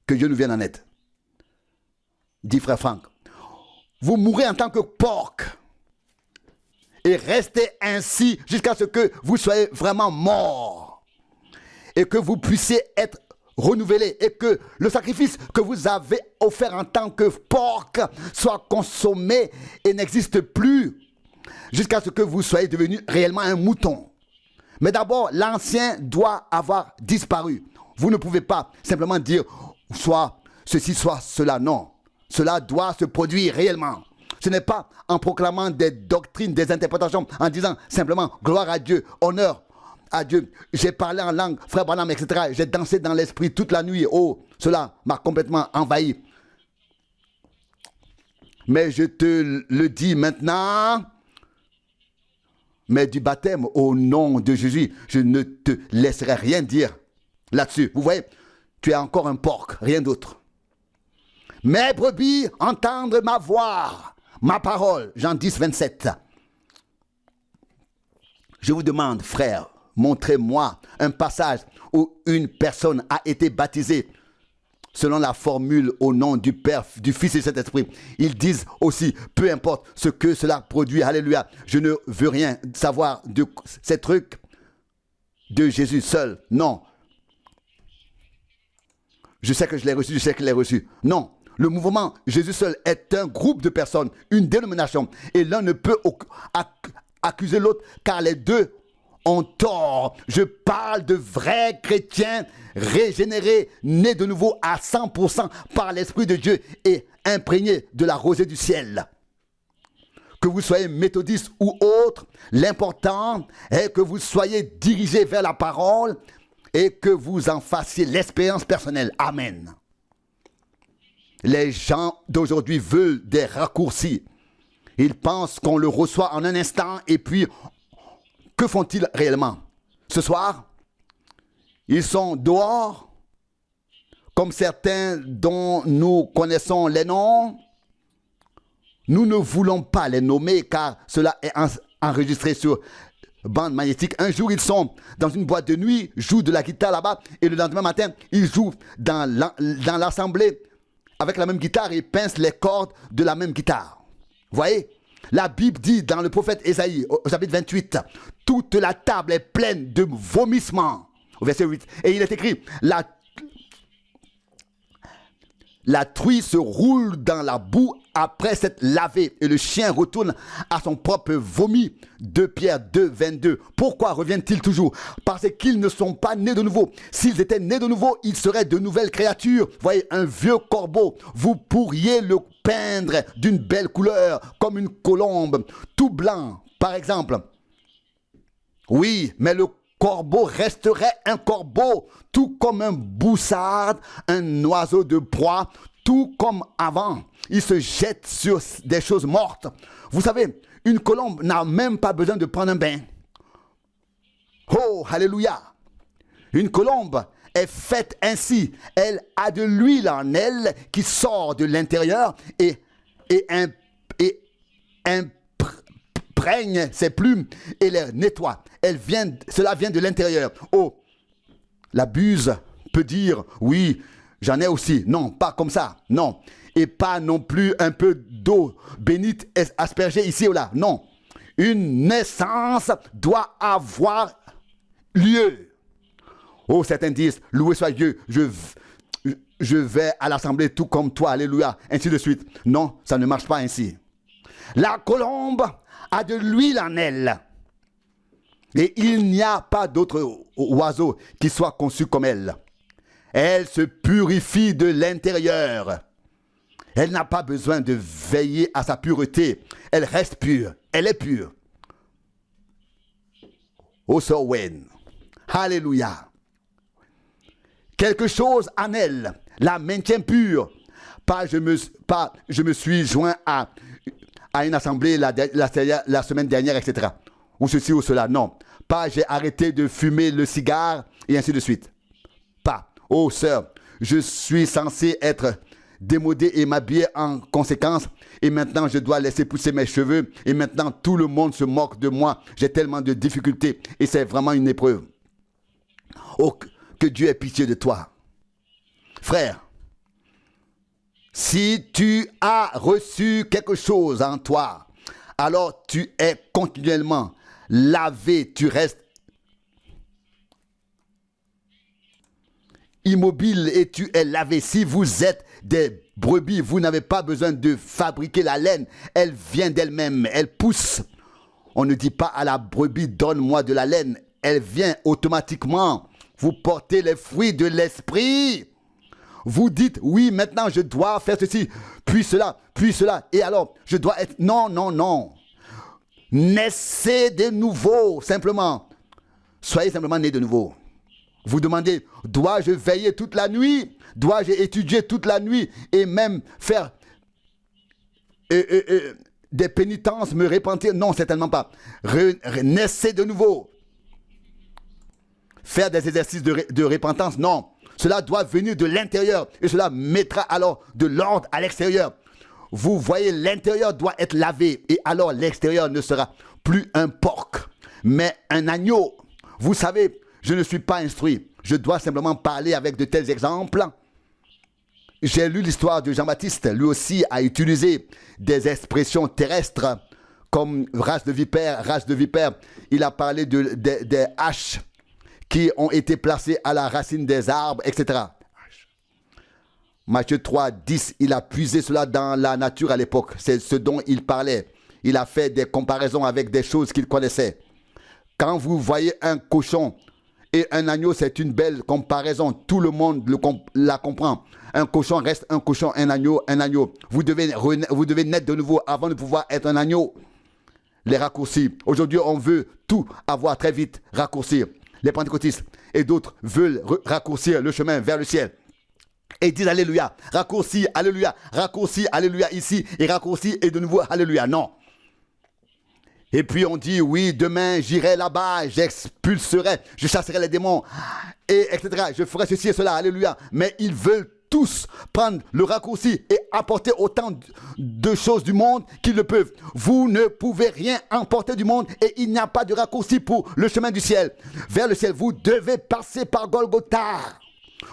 Que Dieu nous vienne en aide. Dit frère Franck. Vous mourrez en tant que porc. Et restez ainsi jusqu'à ce que vous soyez vraiment mort. Et que vous puissiez être renouvelé. Et que le sacrifice que vous avez offert en tant que porc soit consommé et n'existe plus. Jusqu'à ce que vous soyez devenu réellement un mouton. Mais d'abord, l'ancien doit avoir disparu. Vous ne pouvez pas simplement dire soit ceci, soit cela. Non. Cela doit se produire réellement. Ce n'est pas en proclamant des doctrines, des interprétations, en disant simplement gloire à Dieu, honneur à Dieu. J'ai parlé en langue, frère Branham, etc. J'ai dansé dans l'esprit toute la nuit. Oh, cela m'a complètement envahi. Mais je te le dis maintenant, mais du baptême au nom de Jésus, je ne te laisserai rien dire là-dessus. Vous voyez, tu es encore un porc, rien d'autre. Mes brebis entendent ma voix, ma parole. Jean 10, 27. Je vous demande, frère, montrez-moi un passage où une personne a été baptisée selon la formule au nom du Père, du Fils et du Saint-Esprit. Ils disent aussi, peu importe ce que cela produit, alléluia, je ne veux rien savoir de ces trucs de Jésus seul. Non. Je sais que je l'ai reçu, je sais qu'il l'ai reçu. Non. Le mouvement Jésus seul est un groupe de personnes, une dénomination. Et l'un ne peut accuser l'autre car les deux ont tort. Je parle de vrais chrétiens régénérés, nés de nouveau à 100% par l'Esprit de Dieu et imprégnés de la rosée du ciel. Que vous soyez méthodiste ou autre, l'important est que vous soyez dirigés vers la parole et que vous en fassiez l'expérience personnelle. Amen. Les gens d'aujourd'hui veulent des raccourcis. Ils pensent qu'on le reçoit en un instant et puis, que font-ils réellement? Ce soir, ils sont dehors, comme certains dont nous connaissons les noms. Nous ne voulons pas les nommer car cela est enregistré sur bande magnétique. Un jour, ils sont dans une boîte de nuit, jouent de la guitare là-bas et le lendemain matin, ils jouent dans l'assemblée avec la même guitare et pincent les cordes de la même guitare. Vous voyez? La Bible dit dans le prophète Ésaïe, au chapitre 28, « Toute la table est pleine de vomissements. » Au verset 8. Et il est écrit, « La truie se roule dans la boue après s'être lavé, et le chien retourne à son propre vomi. 2 Pierre 2, 22. Pourquoi reviennent-ils toujours? Parce qu'ils ne sont pas nés de nouveau. S'ils étaient nés de nouveau, ils seraient de nouvelles créatures. Voyez, un vieux corbeau, vous pourriez le peindre d'une belle couleur, comme une colombe, tout blanc, par exemple. Oui, mais le corbeau resterait un corbeau, tout comme un boussard, un oiseau de proie, tout comme avant. Il se jette sur des choses mortes. Vous savez, une colombe n'a même pas besoin de prendre un bain. Oh, alléluia! Une colombe est faite ainsi. Elle a de l'huile en elle qui sort de l'intérieur et imprègne ses plumes et les nettoie. Cela vient de l'intérieur. Oh, la buse peut dire, oui, j'en ai aussi. Non, pas comme ça. Non. Et pas non plus un peu d'eau bénite aspergée ici ou là. Non. Une naissance doit avoir lieu. Oh, certains disent, loué soit Dieu, je vais à l'assemblée tout comme toi, alléluia, ainsi de suite. Non, ça ne marche pas ainsi. La colombe a de l'huile en elle. Et il n'y a pas d'autre oiseau qui soit conçu comme elle. Elle se purifie de l'intérieur. Elle n'a pas besoin de veiller à sa pureté. Elle reste pure. Elle est pure. Oh, so when. Alléluia. Quelque chose en elle la maintient pure. Pas je me suis joint à une assemblée la semaine dernière, etc. Ou ceci ou cela. Non. Pas j'ai arrêté de fumer le cigare et ainsi de suite. Pas. Oh sœur, je suis censé être démodé et m'habiller en conséquence. Et maintenant, je dois laisser pousser mes cheveux. Et maintenant, tout le monde se moque de moi. J'ai tellement de difficultés. Et c'est vraiment une épreuve. Oh, que Dieu ait pitié de toi. Frère, si tu as reçu quelque chose en toi, alors tu es continuellement lavé. Tu restes immobile et tu es lavé. Si vous êtes des brebis, vous n'avez pas besoin de fabriquer la laine. Elle vient d'elle-même, elle pousse. On ne dit pas à la brebis, donne-moi de la laine. Elle vient automatiquement. Vous portez les fruits de l'esprit. Vous dites, oui, maintenant je dois faire ceci, puis cela. Et alors, je dois être... Non, non, non. Naissez de nouveau, simplement. Soyez simplement nés de nouveau. Vous demandez, dois-je veiller toute la nuit? Dois-je étudier toute la nuit et même faire des pénitences, me repentir? Non, certainement pas. Naissez de nouveau. Faire des exercices de repentance? Non. Cela doit venir de l'intérieur et cela mettra alors de l'ordre à l'extérieur. Vous voyez, l'intérieur doit être lavé et alors l'extérieur ne sera plus un porc, mais un agneau. Vous savez, je ne suis pas instruit. Je dois simplement parler avec de tels exemples. J'ai lu l'histoire de Jean-Baptiste. Lui aussi a utilisé des expressions terrestres comme race de vipère. Il a parlé des haches qui ont été placées à la racine des arbres, etc. Matthieu 3, 10, il a puisé cela dans la nature à l'époque. C'est ce dont il parlait. Il a fait des comparaisons avec des choses qu'il connaissait. Quand vous voyez un cochon et un agneau, c'est une belle comparaison. Tout le monde la comprend. Un cochon reste un cochon, un agneau, un agneau. Vous devez naître de nouveau avant de pouvoir être un agneau. Les raccourcis. Aujourd'hui, on veut tout avoir très vite, raccourcir. Les pentecôtistes et d'autres veulent raccourcir le chemin vers le ciel. Et disent alléluia, raccourci, alléluia ici, et raccourci, et de nouveau, alléluia. Non. Et puis on dit, oui, demain j'irai là-bas, j'expulserai, je chasserai les démons, et etc. Je ferai ceci et cela, alléluia. Mais ils veulent tous prendre le raccourci et apporter autant de choses du monde qu'ils le peuvent. Vous ne pouvez rien emporter du monde et il n'y a pas de raccourci pour le chemin du ciel. Vers le ciel, vous devez passer par Golgotha.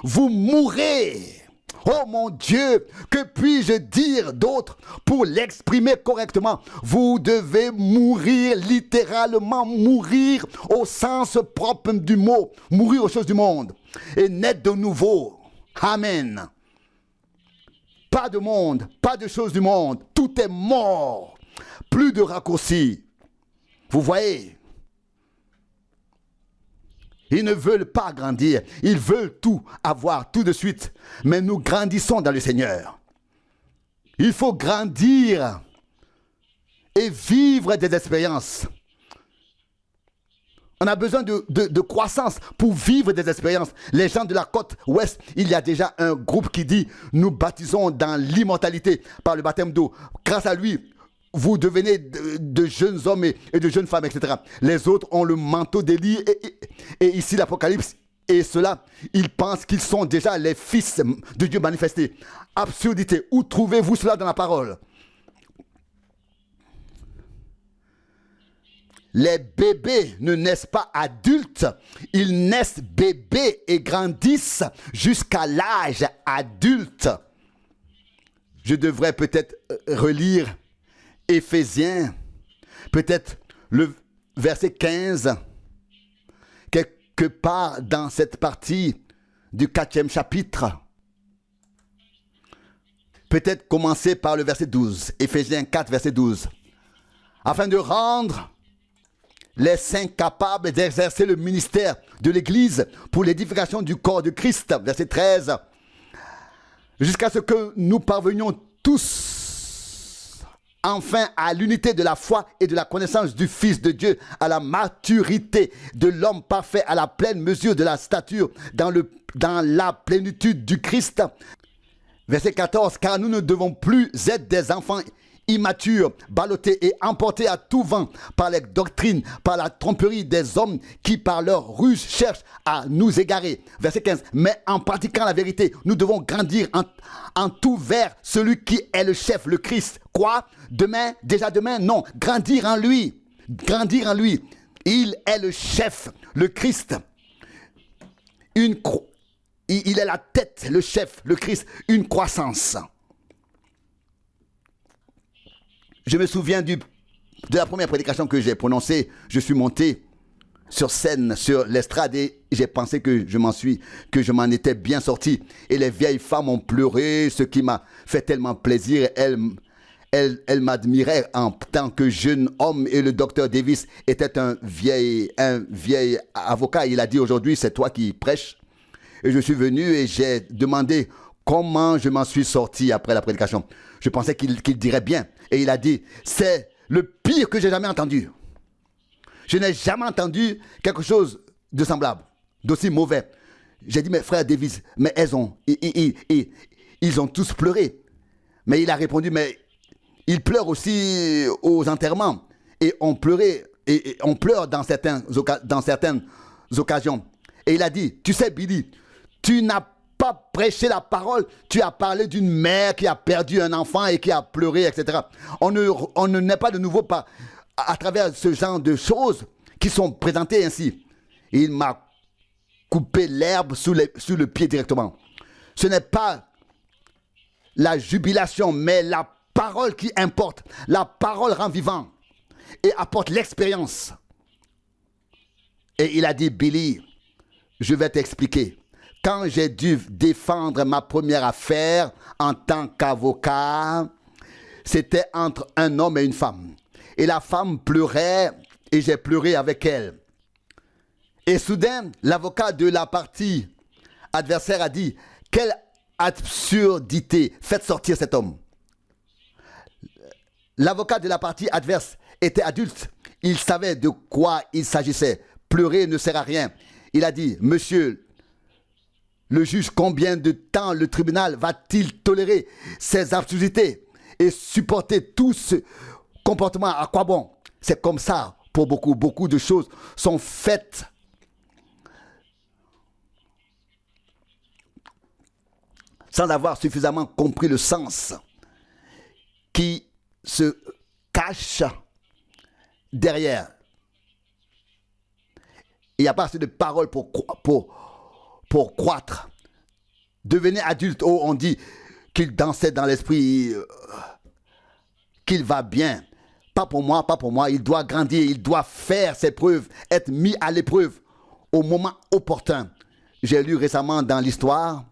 Vous mourrez. Oh mon Dieu, que puis-je dire d'autre pour l'exprimer correctement? Vous devez mourir, littéralement mourir au sens propre du mot, mourir aux choses du monde et naître de nouveau. Amen. Pas de monde, pas de choses du monde. Tout est mort. Plus de raccourcis. Vous voyez? Ils ne veulent pas grandir. Ils veulent tout avoir tout de suite. Mais nous grandissons dans le Seigneur. Il faut grandir et vivre des expériences. On a besoin de croissance pour vivre des expériences. Les gens de la côte ouest, il y a déjà un groupe qui dit « Nous baptisons dans l'immortalité par le baptême d'eau. Grâce à lui, vous devenez de jeunes hommes et de jeunes femmes, etc. » Les autres ont le manteau d'Élie et ici l'Apocalypse. Et ceux-là, ils pensent qu'ils sont déjà les fils de Dieu manifestés. Absurdité. Où trouvez-vous cela dans la parole? Les bébés ne naissent pas adultes, ils naissent bébés et grandissent jusqu'à l'âge adulte. Je devrais peut-être relire Éphésiens, peut-être le verset 15, quelque part dans cette partie du 4e chapitre. Peut-être commencer par le verset 12, Éphésiens 4, verset 12. Afin de rendre les saints capables d'exercer le ministère de l'Église pour l'édification du corps de Christ, verset 13, jusqu'à ce que nous parvenions tous enfin à l'unité de la foi et de la connaissance du Fils de Dieu, à la maturité de l'homme parfait, à la pleine mesure de la stature, dans la plénitude du Christ. Verset 14, car nous ne devons plus être des enfants immatures, ballottés et emportés à tout vent par les doctrines, par la tromperie des hommes qui par leur ruse cherchent à nous égarer. Verset 15, mais en pratiquant la vérité, nous devons grandir en tout vers celui qui est le chef, le Christ. Quoi? Demain? Déjà demain? Non. Grandir en lui. Grandir en lui. Il est le chef, le Christ. Il est la tête, le chef, le Christ. Une croissance. Je me souviens de la première prédication que j'ai prononcée. Je suis monté sur scène, sur l'estrade, et j'ai pensé que je m'en étais bien sorti. Et les vieilles femmes ont pleuré, ce qui m'a fait tellement plaisir. Elles m'admiraient en tant que jeune homme, et le docteur Davis était un vieil avocat. Il a dit aujourd'hui, c'est toi qui prêches. Et je suis venu et j'ai demandé comment je m'en suis sorti après la prédication. Je pensais qu'il dirait bien. Et il a dit, c'est le pire que j'ai jamais entendu. Je n'ai jamais entendu quelque chose de semblable, d'aussi mauvais. J'ai dit, mes frères Davis, mais ils ont tous pleuré. Mais il a répondu, mais ils pleurent aussi aux enterrements. Et on pleurait, et on pleure dans certaines occasions. Et il a dit, tu sais Billy, tu n'as pas prêché la parole, tu as parlé d'une mère qui a perdu un enfant et qui a pleuré, etc. On ne naît pas de nouveau à travers ce genre de choses qui sont présentées ainsi. Il m'a coupé l'herbe sous le pied directement. Ce n'est pas la jubilation, mais la parole qui importe. La parole rend vivant et apporte l'expérience. Et il a dit, Billy, je vais t'expliquer. Quand j'ai dû défendre ma première affaire en tant qu'avocat, c'était entre un homme et une femme. Et la femme pleurait et j'ai pleuré avec elle. Et soudain, l'avocat de la partie adversaire a dit, quelle absurdité, faites sortir cet homme. L'avocat de la partie adverse était adulte. Il savait de quoi il s'agissait. Pleurer ne sert à rien. Il a dit, monsieur le juge, combien de temps le tribunal va-t-il tolérer ces absurdités et supporter tout ce comportement? À quoi bon? C'est comme ça pour beaucoup. Beaucoup de choses sont faites sans avoir suffisamment compris le sens qui se cache derrière. Il n'y a pas assez de paroles pour croître. Devenez adulte. Oh, on dit qu'il dansait dans l'esprit, qu'il va bien. Pas pour moi, pas pour moi. Il doit grandir, il doit faire ses preuves, être mis à l'épreuve au moment opportun. J'ai lu récemment dans l'histoire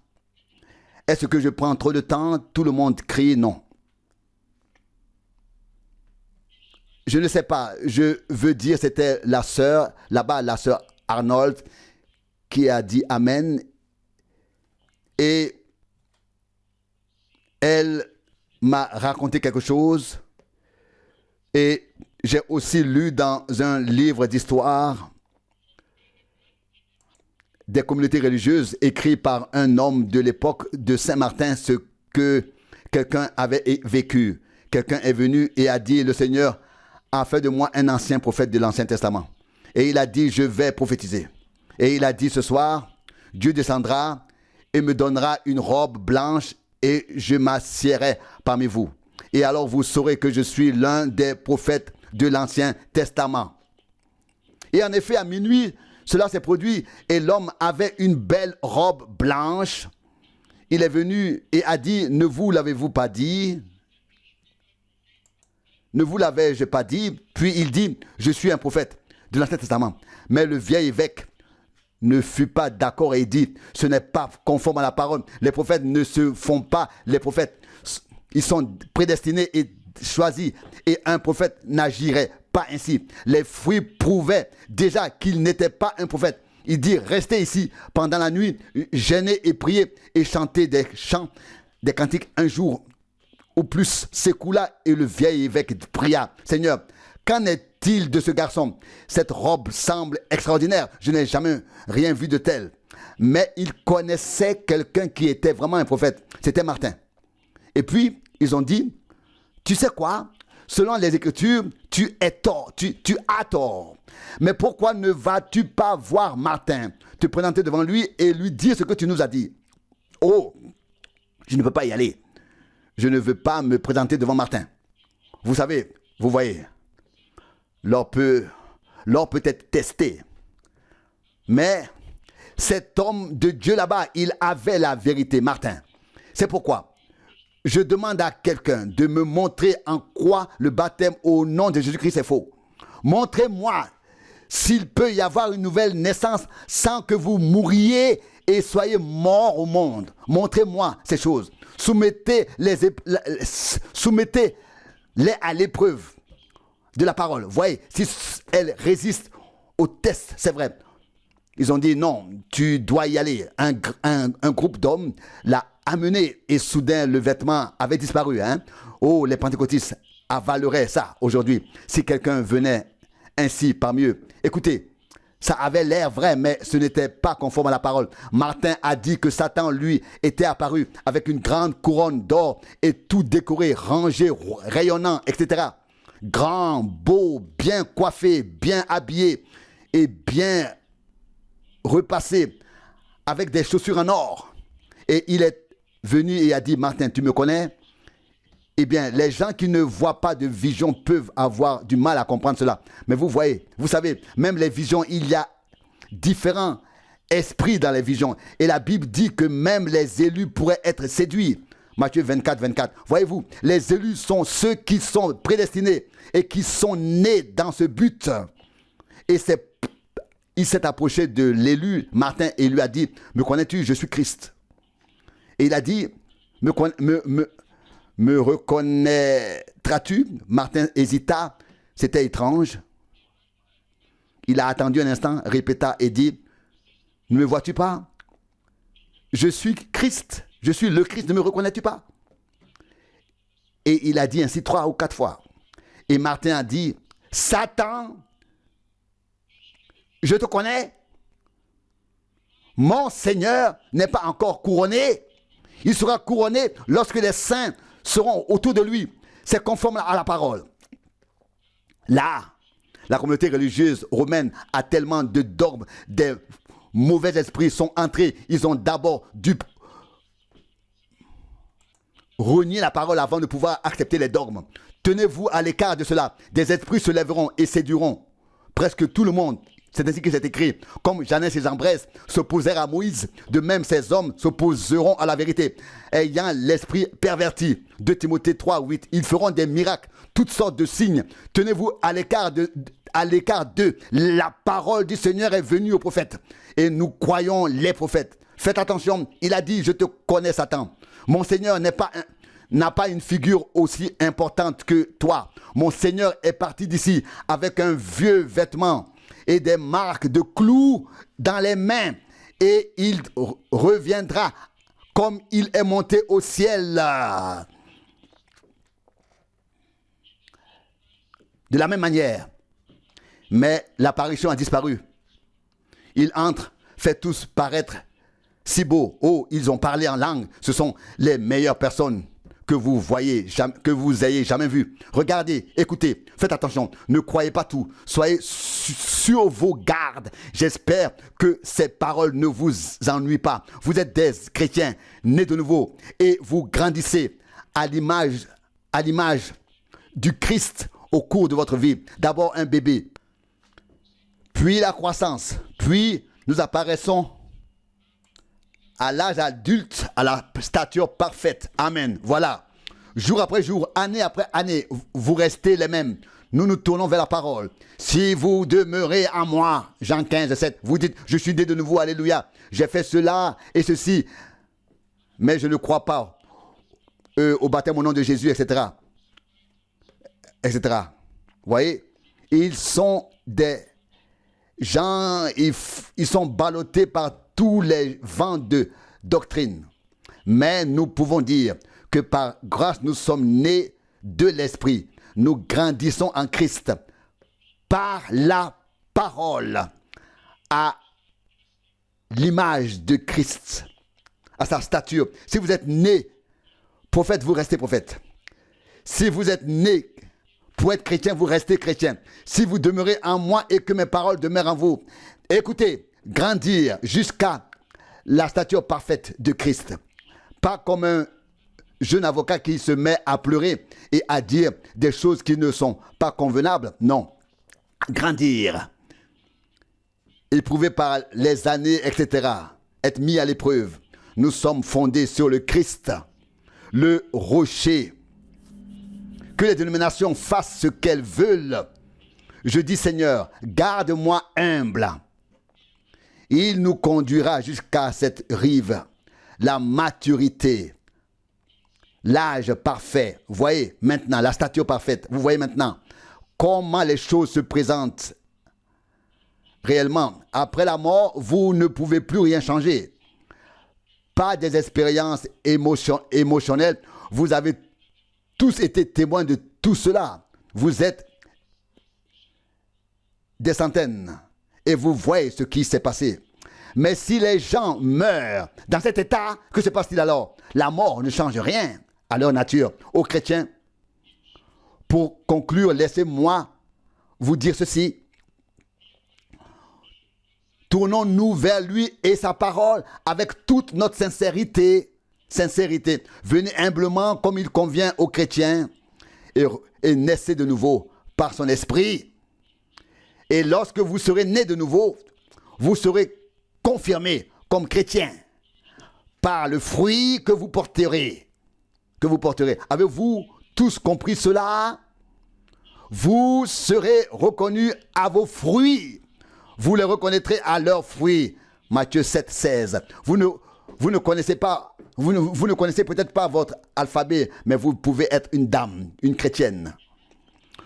Est-ce que je prends trop de temps? Tout le monde crie non. Je ne sais pas. Je veux dire, c'était la sœur, là-bas, la sœur Arnold, qui a dit Amen. Et elle m'a raconté quelque chose. Et j'ai aussi lu dans un livre d'histoire des communautés religieuses écrit par un homme de l'époque de Saint-Martin ce que quelqu'un avait vécu. Quelqu'un est venu et a dit, le Seigneur a fait de moi un ancien prophète de l'Ancien Testament. Et il a dit, je vais prophétiser. Et il a dit, ce soir, Dieu descendra et me donnera une robe blanche et je m'assiérai parmi vous. Et alors vous saurez que je suis l'un des prophètes de l'Ancien Testament. Et en effet, à minuit, cela s'est produit et l'homme avait une belle robe blanche. Il est venu et a dit, ne vous l'avez-vous pas dit? Ne vous l'avais-je pas dit? Puis il dit, je suis un prophète de l'Ancien Testament. Mais le vieil évêque ne fut pas d'accord et dit, ce n'est pas conforme à la parole. Les prophètes ne se font pas les prophètes. Ils sont prédestinés et choisis. Et un prophète n'agirait pas ainsi. Les fruits prouvaient déjà qu'il n'était pas un prophète. Il dit, restez ici pendant la nuit, jeûnez et priez et chantez des chants, des cantiques un jour ou plus s'écoula et le vieil évêque pria, Seigneur, qu'en est-il de ce garçon? Cette robe semble extraordinaire. Je n'ai jamais rien vu de tel. Mais il connaissait quelqu'un qui était vraiment un prophète. C'était Martin. Et puis, ils ont dit, tu sais quoi? Selon les Écritures, tu as tort. Mais pourquoi ne vas-tu pas voir Martin, te présenter devant lui et lui dire ce que tu nous as dit? Oh, je ne peux pas y aller. Je ne veux pas me présenter devant Martin. Vous savez, vous voyez, l'or peut être testé. Mais cet homme de Dieu là-bas, il avait la vérité, Martin. C'est pourquoi je demande à quelqu'un de me montrer en quoi le baptême au nom de Jésus-Christ est faux. Montrez-moi s'il peut y avoir une nouvelle naissance sans que vous mouriez et soyez morts au monde. Montrez-moi ces choses. Soumettez-les à l'épreuve de la parole. Voyez, si elle résiste au test, c'est vrai. Ils ont dit non, tu dois y aller. Un groupe d'hommes l'a amené et soudain le vêtement avait disparu. Oh, les pentecôtistes avaleraient ça aujourd'hui si quelqu'un venait ainsi parmi eux. Écoutez, ça avait l'air vrai, mais ce n'était pas conforme à la parole. Martin a dit que Satan, lui, était apparu avec une grande couronne d'or et tout décoré, rangé, rayonnant, etc. Grand, beau, bien coiffé, bien habillé et bien repassé avec des chaussures en or. Et il est venu et a dit, Martin, tu me connais? Eh bien, les gens qui ne voient pas de vision peuvent avoir du mal à comprendre cela. Mais vous voyez, vous savez, même les visions, il y a différents esprits dans les visions. Et la Bible dit que même les élus pourraient être séduits. Matthieu 24, 24. Voyez-vous, les élus sont ceux qui sont prédestinés et qui sont nés dans ce but. Et il s'est approché de l'élu, Martin, et lui a dit, me connais-tu? Je suis Christ. Et il a dit, me reconnaîtras-tu? Martin hésita, c'était étrange. Il a attendu un instant, répéta et dit, ne me vois-tu pas? Je suis Christ, je suis le Christ, ne me reconnais-tu pas? Et il a dit ainsi 3 ou 4 fois. Et Martin a dit, Satan, je te connais? Mon Seigneur n'est pas encore couronné. Il sera couronné lorsque les saints seront autour de lui. C'est conforme à la parole. Là, la communauté religieuse romaine a tellement de dogmes, des mauvais esprits sont entrés. Ils ont d'abord dû renier la parole avant de pouvoir accepter les dogmes. Tenez-vous à l'écart de cela. Des esprits se lèveront et séduiront presque tout le monde. C'est ainsi que c'est écrit. Comme Jannes et Jambres s'opposèrent à Moïse, de même ces hommes s'opposeront à la vérité, ayant l'esprit perverti. 2 Timothée 3, 8. Ils feront des miracles, toutes sortes de signes. Tenez-vous à l'écart d'eux. La parole du Seigneur est venue aux prophètes. Et nous croyons les prophètes. Faites attention, il a dit, je te connais Satan. Mon Seigneur n'a pas une figure aussi importante que toi. Mon Seigneur est parti d'ici avec un vieux vêtement et des marques de clous dans les mains. Et il reviendra comme il est monté au ciel. De la même manière, mais l'apparition a disparu. Il entre, fait tous paraître si beaux. Oh, ils ont parlé en langue. Ce sont les meilleures personnes que vous voyez, que vous ayez jamais vues. Regardez, écoutez, faites attention. Ne croyez pas tout. Soyez sur vos gardes. J'espère que ces paroles ne vous ennuient pas. Vous êtes des chrétiens nés de nouveau et vous grandissez à l'image du Christ au cours de votre vie. D'abord un bébé, puis la croissance, puis nous apparaissons à l'âge adulte, à la stature parfaite. Amen. Voilà. Jour après jour, année après année, vous restez les mêmes. Nous nous tournons vers la parole. Si vous demeurez en moi, Jean 15, 7, vous dites, je suis né de nouveau, alléluia. J'ai fait cela et ceci, mais je ne crois pas au baptême au nom de Jésus, etc. etc. Vous voyez, ils sont des gens, ils sont ballottés par tous les vents de doctrine. Mais nous pouvons dire que par grâce, nous sommes nés de l'Esprit. Nous grandissons en Christ par la parole à l'image de Christ, à sa stature. Si vous êtes né prophète, vous restez prophète. Si vous êtes né pour être chrétien, vous restez chrétien. Si vous demeurez en moi et que mes paroles demeurent en vous, écoutez, grandir jusqu'à la stature parfaite de Christ. Pas comme un jeune avocat qui se met à pleurer et à dire des choses qui ne sont pas convenables. Non. Grandir. Éprouvé par les années, etc. Être mis à l'épreuve. Nous sommes fondés sur le Christ, le rocher. Que les dénominations fassent ce qu'elles veulent. Je dis, Seigneur, garde-moi humble. Il nous conduira jusqu'à cette rive, la maturité, l'âge parfait. Vous voyez maintenant la stature parfaite. Vous voyez maintenant comment les choses se présentent réellement. Après la mort, vous ne pouvez plus rien changer. Pas des expériences émotionnelles. Vous avez tous été témoins de tout cela. Vous êtes des centaines et vous voyez ce qui s'est passé. Mais si les gens meurent dans cet état, que se passe-t-il alors? La mort ne change rien à leur nature. Aux chrétiens, pour conclure, laissez-moi vous dire ceci. Tournons-nous vers lui et sa parole avec toute notre sincérité. Venez humblement comme il convient aux chrétiens et naissez de nouveau par son esprit. Et lorsque vous serez nés de nouveau, vous serez confirmés comme chrétiens par le fruit que vous porterez. Avez-vous tous compris cela? Vous serez reconnus à vos fruits. Vous les reconnaîtrez à leurs fruits. Matthieu 7, 16. Vous ne connaissez peut-être pas votre alphabet, mais vous pouvez être une dame, une chrétienne.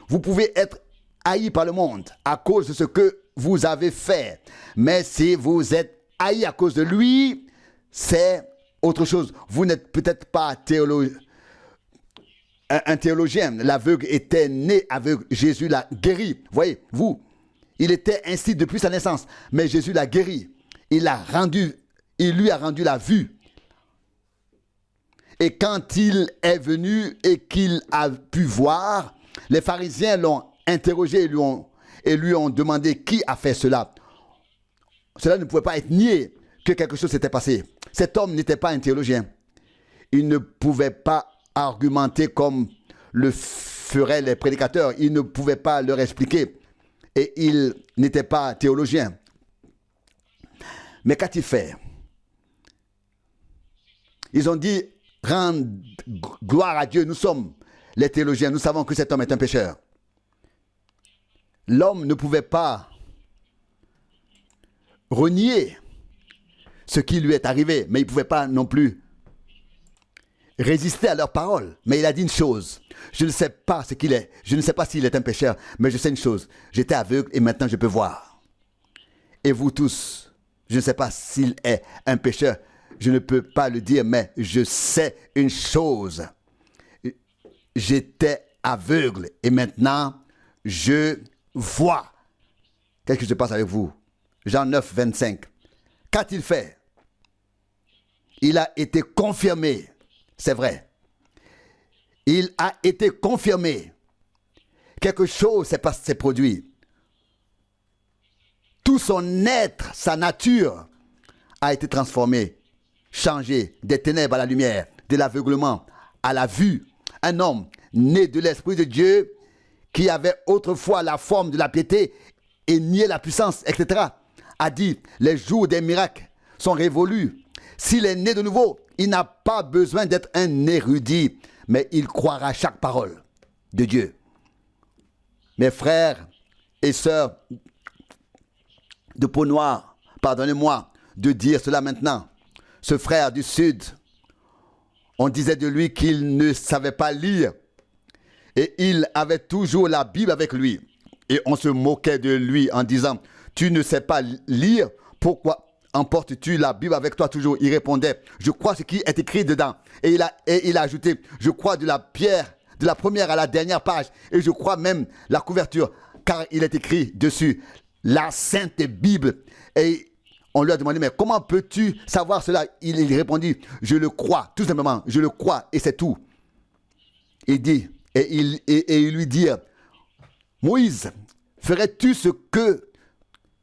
Vous pouvez être haï par le monde à cause de ce que vous avez fait. Mais si vous êtes haï à cause de lui, c'est autre chose. Vous n'êtes peut-être pas un théologien. L'aveugle était né aveugle. Jésus l'a guéri. Voyez, il était ainsi depuis sa naissance. Mais Jésus l'a guéri. Il lui a rendu la vue. Et quand il est venu et qu'il a pu voir, les pharisiens l'ont interrogé et lui ont demandé qui a fait cela. Cela ne pouvait pas être nié que quelque chose s'était passé. Cet homme n'était pas un théologien. Il ne pouvait pas argumenter comme le feraient les prédicateurs. Il ne pouvait pas leur expliquer. Et il n'était pas théologien. Mais qu'a-t-il fait? Ils ont dit, rendre gloire à Dieu. Nous sommes les théologiens. Nous savons que cet homme est un pécheur. L'homme ne pouvait pas renier ce qui lui est arrivé, mais il ne pouvait pas non plus résisté à leurs paroles. Mais il a dit une chose. Je ne sais pas ce qu'il est. Je ne sais pas s'il est un pécheur. Mais je sais une chose. J'étais aveugle et maintenant je peux voir. Et vous tous, je ne sais pas s'il est un pécheur. Je ne peux pas le dire, mais je sais une chose. J'étais aveugle et maintenant je vois. Qu'est-ce qui se passe avec vous? Jean 9, 25. Qu'a-t-il fait? Il a été confirmé. C'est vrai. Il a été confirmé. Quelque chose s'est produit. Tout son être, sa nature a été transformé, changé des ténèbres à la lumière, de l'aveuglement à la vue. Un homme né de l'Esprit de Dieu qui avait autrefois la forme de la piété et niait la puissance, etc., a dit, les jours des miracles sont révolus. S'il est né de nouveau, il n'a pas besoin d'être un érudit, mais il croira chaque parole de Dieu. Mes frères et sœurs de peau noire, pardonnez-moi de dire cela maintenant. Ce frère du Sud, on disait de lui qu'il ne savait pas lire et il avait toujours la Bible avec lui. Et on se moquait de lui en disant, tu ne sais pas lire, pourquoi emportes-tu la Bible avec toi toujours? Il répondait, je crois ce qui est écrit dedans. Et il a ajouté, je crois de la première à la dernière page. Et je crois même la couverture, car il est écrit dessus, la Sainte Bible. Et on lui a demandé, mais comment peux-tu savoir cela? Il répondit, je le crois, tout simplement, je le crois, et c'est tout. Il dit, et il lui dit, Moïse, ferais-tu ce que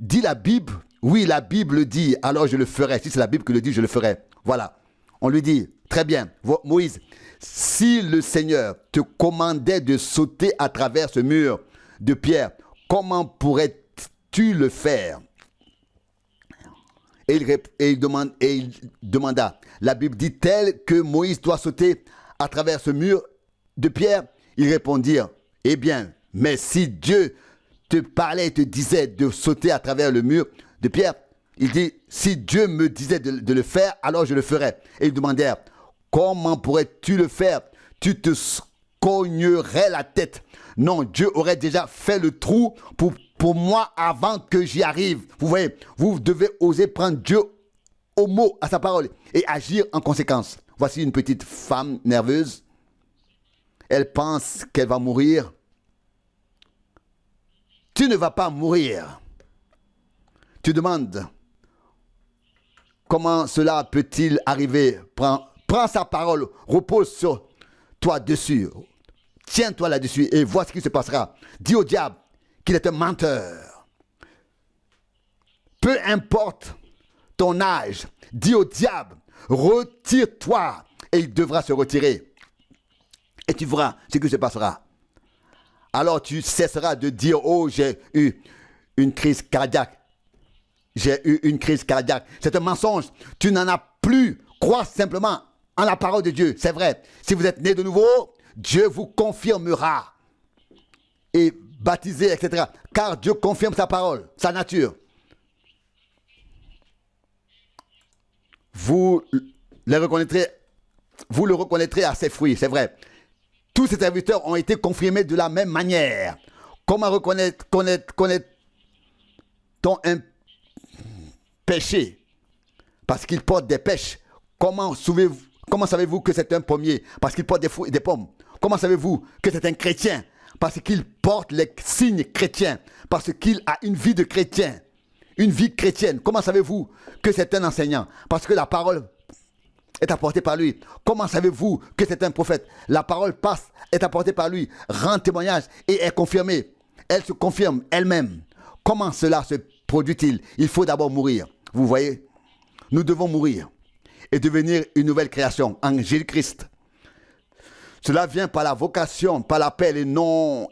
dit la Bible? Oui, la Bible dit, alors je le ferai. Si c'est la Bible qui le dit, je le ferai. Voilà. On lui dit, très bien, Moïse, si le Seigneur te commandait de sauter à travers ce mur de pierre, comment pourrais-tu le faire? Et il demanda, la Bible dit-elle que Moïse doit sauter à travers ce mur de pierre? Ils répondirent, eh bien, mais si Dieu te parlait et te disait de sauter à travers le mur de pierre, il dit, si Dieu me disait de le faire, alors je le ferais. Et ils demandèrent, comment pourrais-tu le faire? Tu te cognerais la tête. Non, Dieu aurait déjà fait le trou pour moi avant que j'y arrive. Vous voyez, vous devez oser prendre Dieu au mot, à sa parole, et agir en conséquence. Voici une petite femme nerveuse. Elle pense qu'elle va mourir. Tu ne vas pas mourir. Tu demandes, comment cela peut-il arriver? Prends sa parole, repose sur toi dessus. Tiens-toi là-dessus et vois ce qui se passera. Dis au diable qu'il est un menteur. Peu importe ton âge, dis au diable, retire-toi et il devra se retirer. Et tu verras ce qui se passera. Alors tu cesseras de dire, oh, j'ai eu une crise cardiaque. J'ai eu une crise cardiaque. C'est un mensonge. Tu n'en as plus. Crois simplement en la parole de Dieu. C'est vrai. Si vous êtes né de nouveau, Dieu vous confirmera. Et baptisé, etc. Car Dieu confirme sa parole, sa nature. Vous le reconnaîtrez à ses fruits. C'est vrai. Tous ces serviteurs ont été confirmés de la même manière. Comment connaît-on un péché? Parce qu'il porte des pêches. Comment savez-vous que c'est un pommier? Parce qu'il porte des fruits et des pommes. Comment savez-vous que c'est un chrétien? Parce qu'il porte les signes chrétiens. Parce qu'il a une vie de chrétien. Une vie chrétienne. Comment savez-vous que c'est un enseignant? Parce que la parole est apportée par lui. Comment savez-vous que c'est un prophète? La parole est apportée par lui, rend témoignage et est confirmée. Elle se confirme elle-même. Comment cela se produit-il? Il faut d'abord mourir. Vous voyez? Nous devons mourir et devenir une nouvelle création en Jésus-Christ. Cela vient par la vocation, par l'appel et nous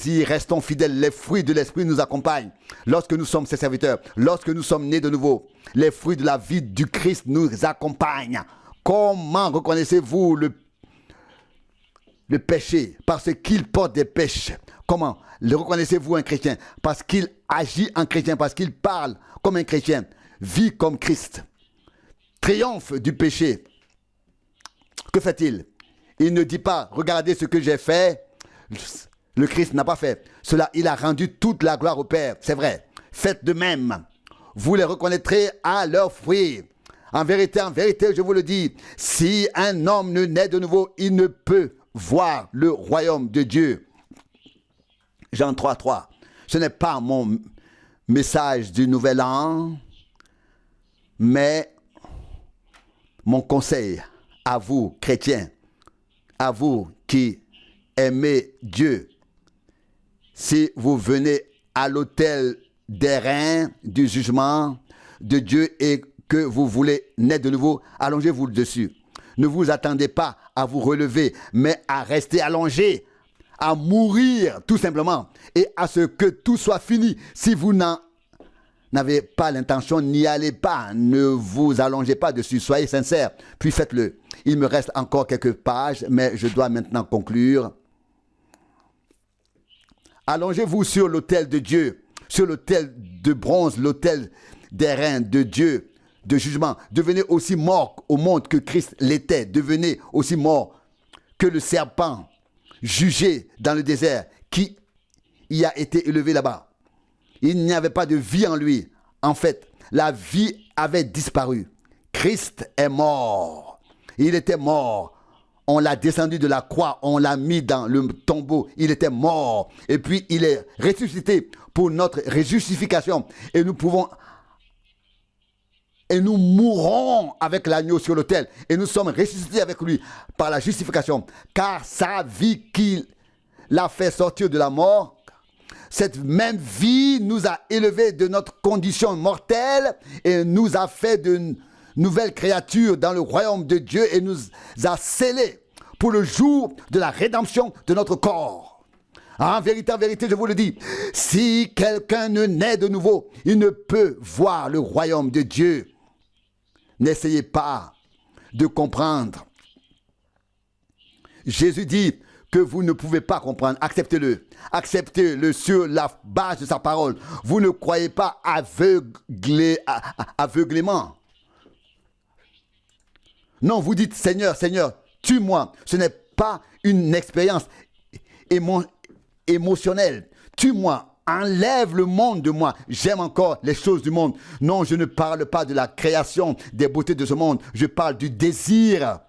y restons fidèles. Les fruits de l'Esprit nous accompagnent lorsque nous sommes ses serviteurs, lorsque nous sommes nés de nouveau. Les fruits de la vie du Christ nous accompagnent. Comment reconnaissez-vous le péché? Parce qu'il porte des péchés. Comment le reconnaissez-vous un chrétien? Parce qu'il agit en chrétien, parce qu'il parle comme un chrétien, vit comme Christ. Triomphe du péché. que fait-il? Il ne dit pas, regardez ce que j'ai fait. Le Christ n'a pas fait. Cela, il a rendu toute la gloire au Père. C'est vrai. Faites de même. Vous les reconnaîtrez à leurs fruits. En vérité, je vous le dis, si un homme ne naît de nouveau, il ne peut voir le royaume de Dieu. Jean 3:3. Ce n'est pas mon message du nouvel an, mais mon conseil à vous, chrétiens, à vous qui aimez Dieu. Si vous venez à l'autel des reins du jugement de Dieu et que vous voulez naître de nouveau, allongez-vous dessus. Ne vous attendez pas à vous relever, mais à rester allongé, à mourir tout simplement et à ce que tout soit fini. Si vous n'avez pas l'intention, n'y allez pas, ne vous allongez pas dessus, soyez sincères, puis faites-le. Il me reste encore quelques pages, mais je dois maintenant conclure. Allongez-vous sur l'autel de Dieu, sur l'autel de bronze, l'autel des reins de Dieu, de jugement. Devenez aussi mort au monde que Christ l'était. Devenez aussi mort que le serpent jugé dans le désert qui y a été élevé là-bas. Il n'y avait pas de vie en lui. En fait, la vie avait disparu. Christ est mort. Il était mort. On l'a descendu de la croix, on l'a mis dans le tombeau. Il était mort. Et puis, il est ressuscité pour notre réjustification. Et nous mourrons avec l'agneau sur l'autel. Et nous sommes ressuscités avec lui par la justification. Car sa vie qu'il a fait sortir de la mort, cette même vie nous a élevés de notre condition mortelle et nous a fait de nouvelles créatures dans le royaume de Dieu et nous a scellés pour le jour de la rédemption de notre corps. En vérité, je vous le dis, si quelqu'un ne naît de nouveau, il ne peut voir le royaume de Dieu. N'essayez pas de comprendre. Jésus dit que vous ne pouvez pas comprendre. Acceptez-le. Acceptez-le sur la base de sa parole. Vous ne croyez pas aveuglément. Non, vous dites, Seigneur, Seigneur, tue-moi. Ce n'est pas une expérience émotionnelle. Tue-moi. Enlève le monde de moi. J'aime encore les choses du monde. Non, je ne parle pas de la création des beautés de ce monde. Je parle du désir,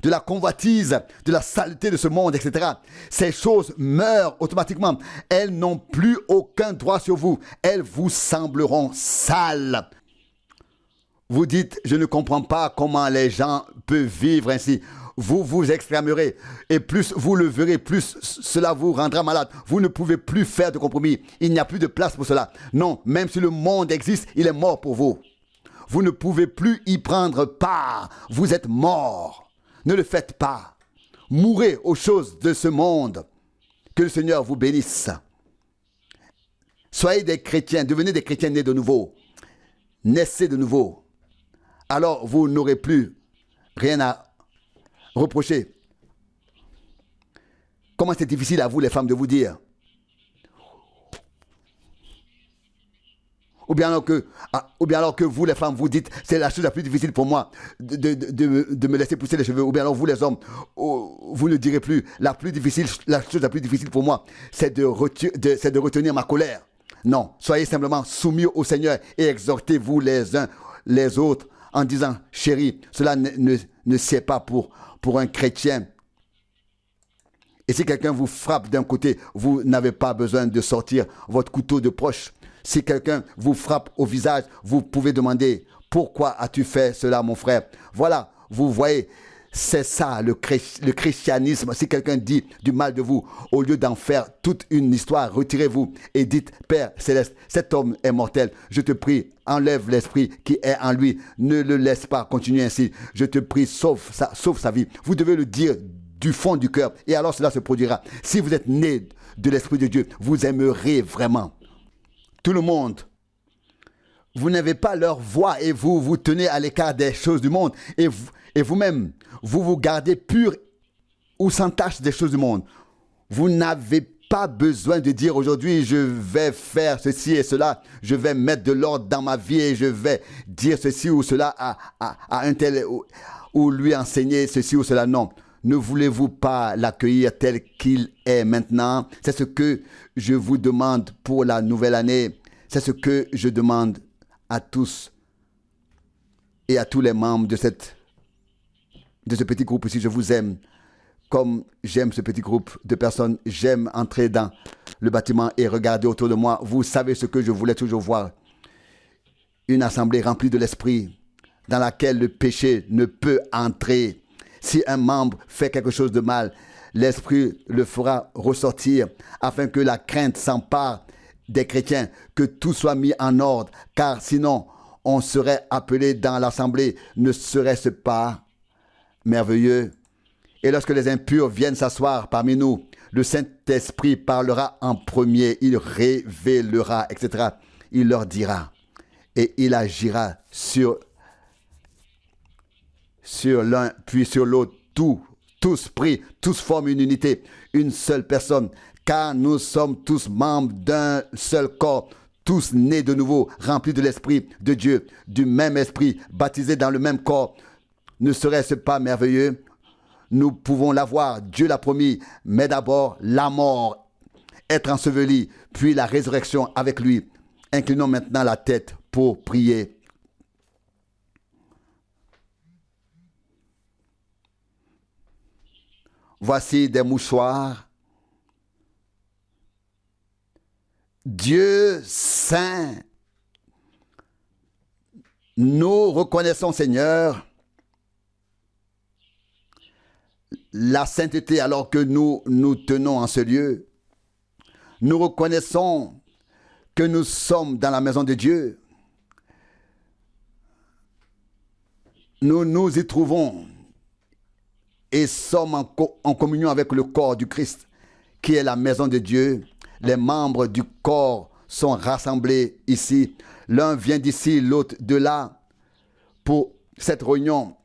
de la convoitise, de la saleté de ce monde, etc. Ces choses meurent automatiquement. Elles n'ont plus aucun droit sur vous. Elles vous sembleront sales. Vous dites, je ne comprends pas comment les gens peuvent vivre ainsi. Vous vous exclamerez et plus vous le verrez, plus cela vous rendra malade. Vous ne pouvez plus faire de compromis. Il n'y a plus de place pour cela. Non, même si le monde existe, il est mort pour vous. Vous ne pouvez plus y prendre part. Vous êtes mort. Ne le faites pas. Mourrez aux choses de ce monde. Que le Seigneur vous bénisse. Soyez des chrétiens, devenez des chrétiens nés de nouveau. Naissez de nouveau. Alors vous n'aurez plus rien à reprocher. Comment c'est difficile à vous les femmes de vous dire. Ou bien alors que vous les femmes vous dites c'est la chose la plus difficile pour moi de me laisser pousser les cheveux. Ou bien alors vous les hommes vous ne direz plus la chose la plus difficile pour moi c'est de retenir ma colère. Non, soyez simplement soumis au Seigneur et exhortez-vous les uns les autres en disant chérie, cela ne sied pas pour un chrétien. Et si quelqu'un vous frappe d'un côté, vous n'avez pas besoin de sortir votre couteau de poche. Si quelqu'un vous frappe au visage, vous pouvez demander « Pourquoi as-tu fait cela, mon frère ?» Voilà, vous voyez, c'est ça le christianisme. Si quelqu'un dit du mal de vous, au lieu d'en faire toute une histoire, retirez-vous et dites « Père Céleste, cet homme est mortel. Je te prie, enlève l'esprit qui est en lui. Ne le laisse pas continuer ainsi. Je te prie, sauve sa vie. » Vous devez le dire du fond du cœur et alors cela se produira. Si vous êtes né de l'Esprit de Dieu, vous aimerez vraiment tout le monde. Vous n'avez pas leur voix et vous vous tenez à l'écart des choses du monde et vous-même, vous vous gardez pur ou sans tache des choses du monde. Vous n'avez pas besoin de dire aujourd'hui je vais faire ceci et cela, je vais mettre de l'ordre dans ma vie et je vais dire ceci ou cela à un tel ou lui enseigner ceci ou cela. Non, ne voulez-vous pas l'accueillir tel qu'il est maintenant? C'est ce que je vous demande pour la nouvelle année. C'est ce que je demande à tous et à tous les membres de ce petit groupe ici. Je vous aime. Comme j'aime ce petit groupe de personnes, j'aime entrer dans le bâtiment et regarder autour de moi. Vous savez ce que je voulais toujours voir. Une assemblée remplie de l'esprit dans laquelle le péché ne peut entrer. Si un membre fait quelque chose de mal, l'esprit le fera ressortir afin que la crainte s'empare des chrétiens, que tout soit mis en ordre, car sinon on serait appelé dans l'assemblée. Ne serait-ce pas merveilleux? Et lorsque les impurs viennent s'asseoir parmi nous, le Saint-Esprit parlera en premier, il révélera, etc. Il leur dira et il agira sur l'un puis sur l'autre. Tous prient, tous forment une unité, une seule personne, car nous sommes tous membres d'un seul corps, tous nés de nouveau, remplis de l'Esprit de Dieu, du même Esprit, baptisés dans le même corps. Ne serait-ce pas merveilleux? Nous pouvons l'avoir, Dieu l'a promis, mais d'abord la mort, être enseveli, puis la résurrection avec lui. Inclinons maintenant la tête pour prier. Voici des mouchoirs. Dieu saint, nous reconnaissons, Seigneur, la sainteté alors que nous nous tenons en ce lieu. Nous reconnaissons que nous sommes dans la maison de Dieu. Nous nous y trouvons et sommes en communion avec le corps du Christ, qui est la maison de Dieu. Les membres du corps sont rassemblés ici. L'un vient d'ici, l'autre de là, pour cette réunion.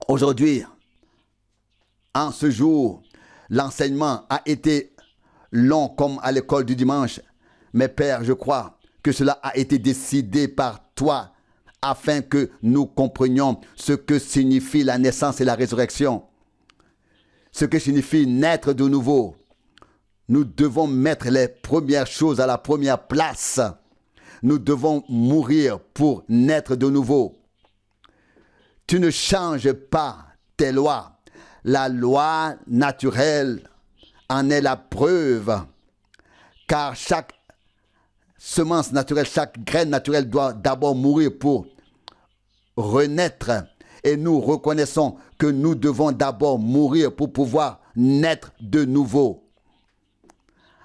Aujourd'hui, en ce jour, l'enseignement a été long comme à l'école du dimanche. Mais Père, je crois que cela a été décidé par toi afin que nous comprenions ce que signifie la naissance et la résurrection. Ce que signifie naître de nouveau. Nous devons mettre les premières choses à la première place. Nous devons mourir pour naître de nouveau. Tu ne changes pas tes lois. La loi naturelle en est la preuve, car chaque semence naturelle, chaque graine naturelle doit d'abord mourir pour renaître. Et nous reconnaissons que nous devons d'abord mourir pour pouvoir naître de nouveau.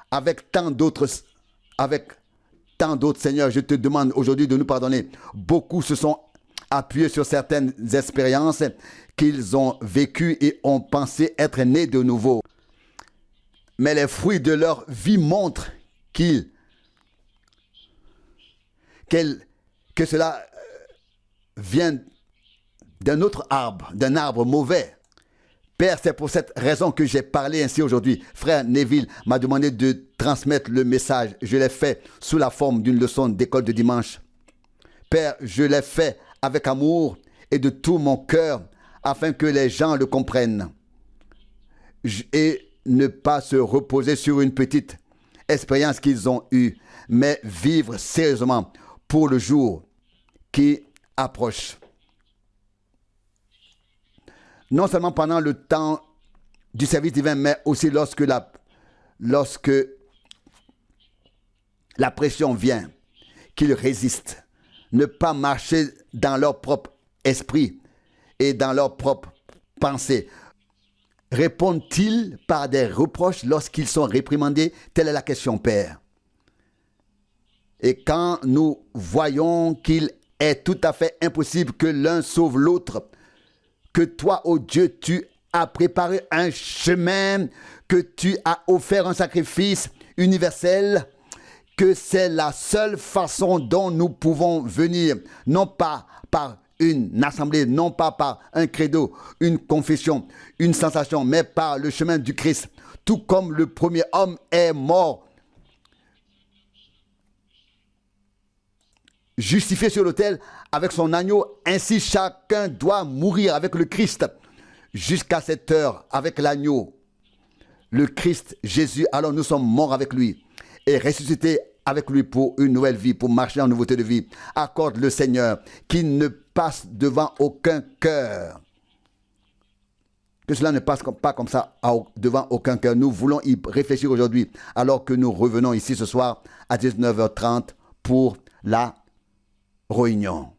Avec tant d'autres, Seigneur, je te demande aujourd'hui de nous pardonner. Beaucoup se sont appuyés sur certaines expériences qu'ils ont vécues et ont pensé être nés de nouveau. Mais les fruits de leur vie montrent que cela vient d'un autre arbre, d'un arbre mauvais. Père, c'est pour cette raison que j'ai parlé ainsi aujourd'hui. Frère Neville m'a demandé de transmettre le message. Je l'ai fait sous la forme d'une leçon d'école de dimanche. Père, je l'ai fait avec amour et de tout mon cœur afin que les gens le comprennent. Et ne pas se reposer sur une petite expérience qu'ils ont eue, mais vivre sérieusement pour le jour qui approche. Non seulement pendant le temps du service divin, mais aussi lorsque la pression vient, qu'ils résistent. Ne pas marcher dans leur propre esprit et dans leur propre pensée. Répondent-ils par des reproches lorsqu'ils sont réprimandés? Telle est la question, Père. Et quand nous voyons qu'il est tout à fait impossible que l'un sauve l'autre, que toi, ô Dieu, tu as préparé un chemin, que tu as offert un sacrifice universel, que c'est la seule façon dont nous pouvons venir, non pas par une assemblée, non pas par un credo, une confession, une sensation, mais par le chemin du Christ. Tout comme le premier homme est mort, justifié sur l'autel avec son agneau, ainsi chacun doit mourir avec le Christ jusqu'à cette heure avec l'agneau. Le Christ Jésus, alors nous sommes morts avec lui et ressuscités avec lui pour une nouvelle vie, pour marcher en nouveauté de vie. Accorde le Seigneur qu'il ne passe devant aucun cœur. Que cela ne passe pas comme ça devant aucun cœur. Nous voulons y réfléchir aujourd'hui alors que nous revenons ici ce soir à 19h30 pour la réunion.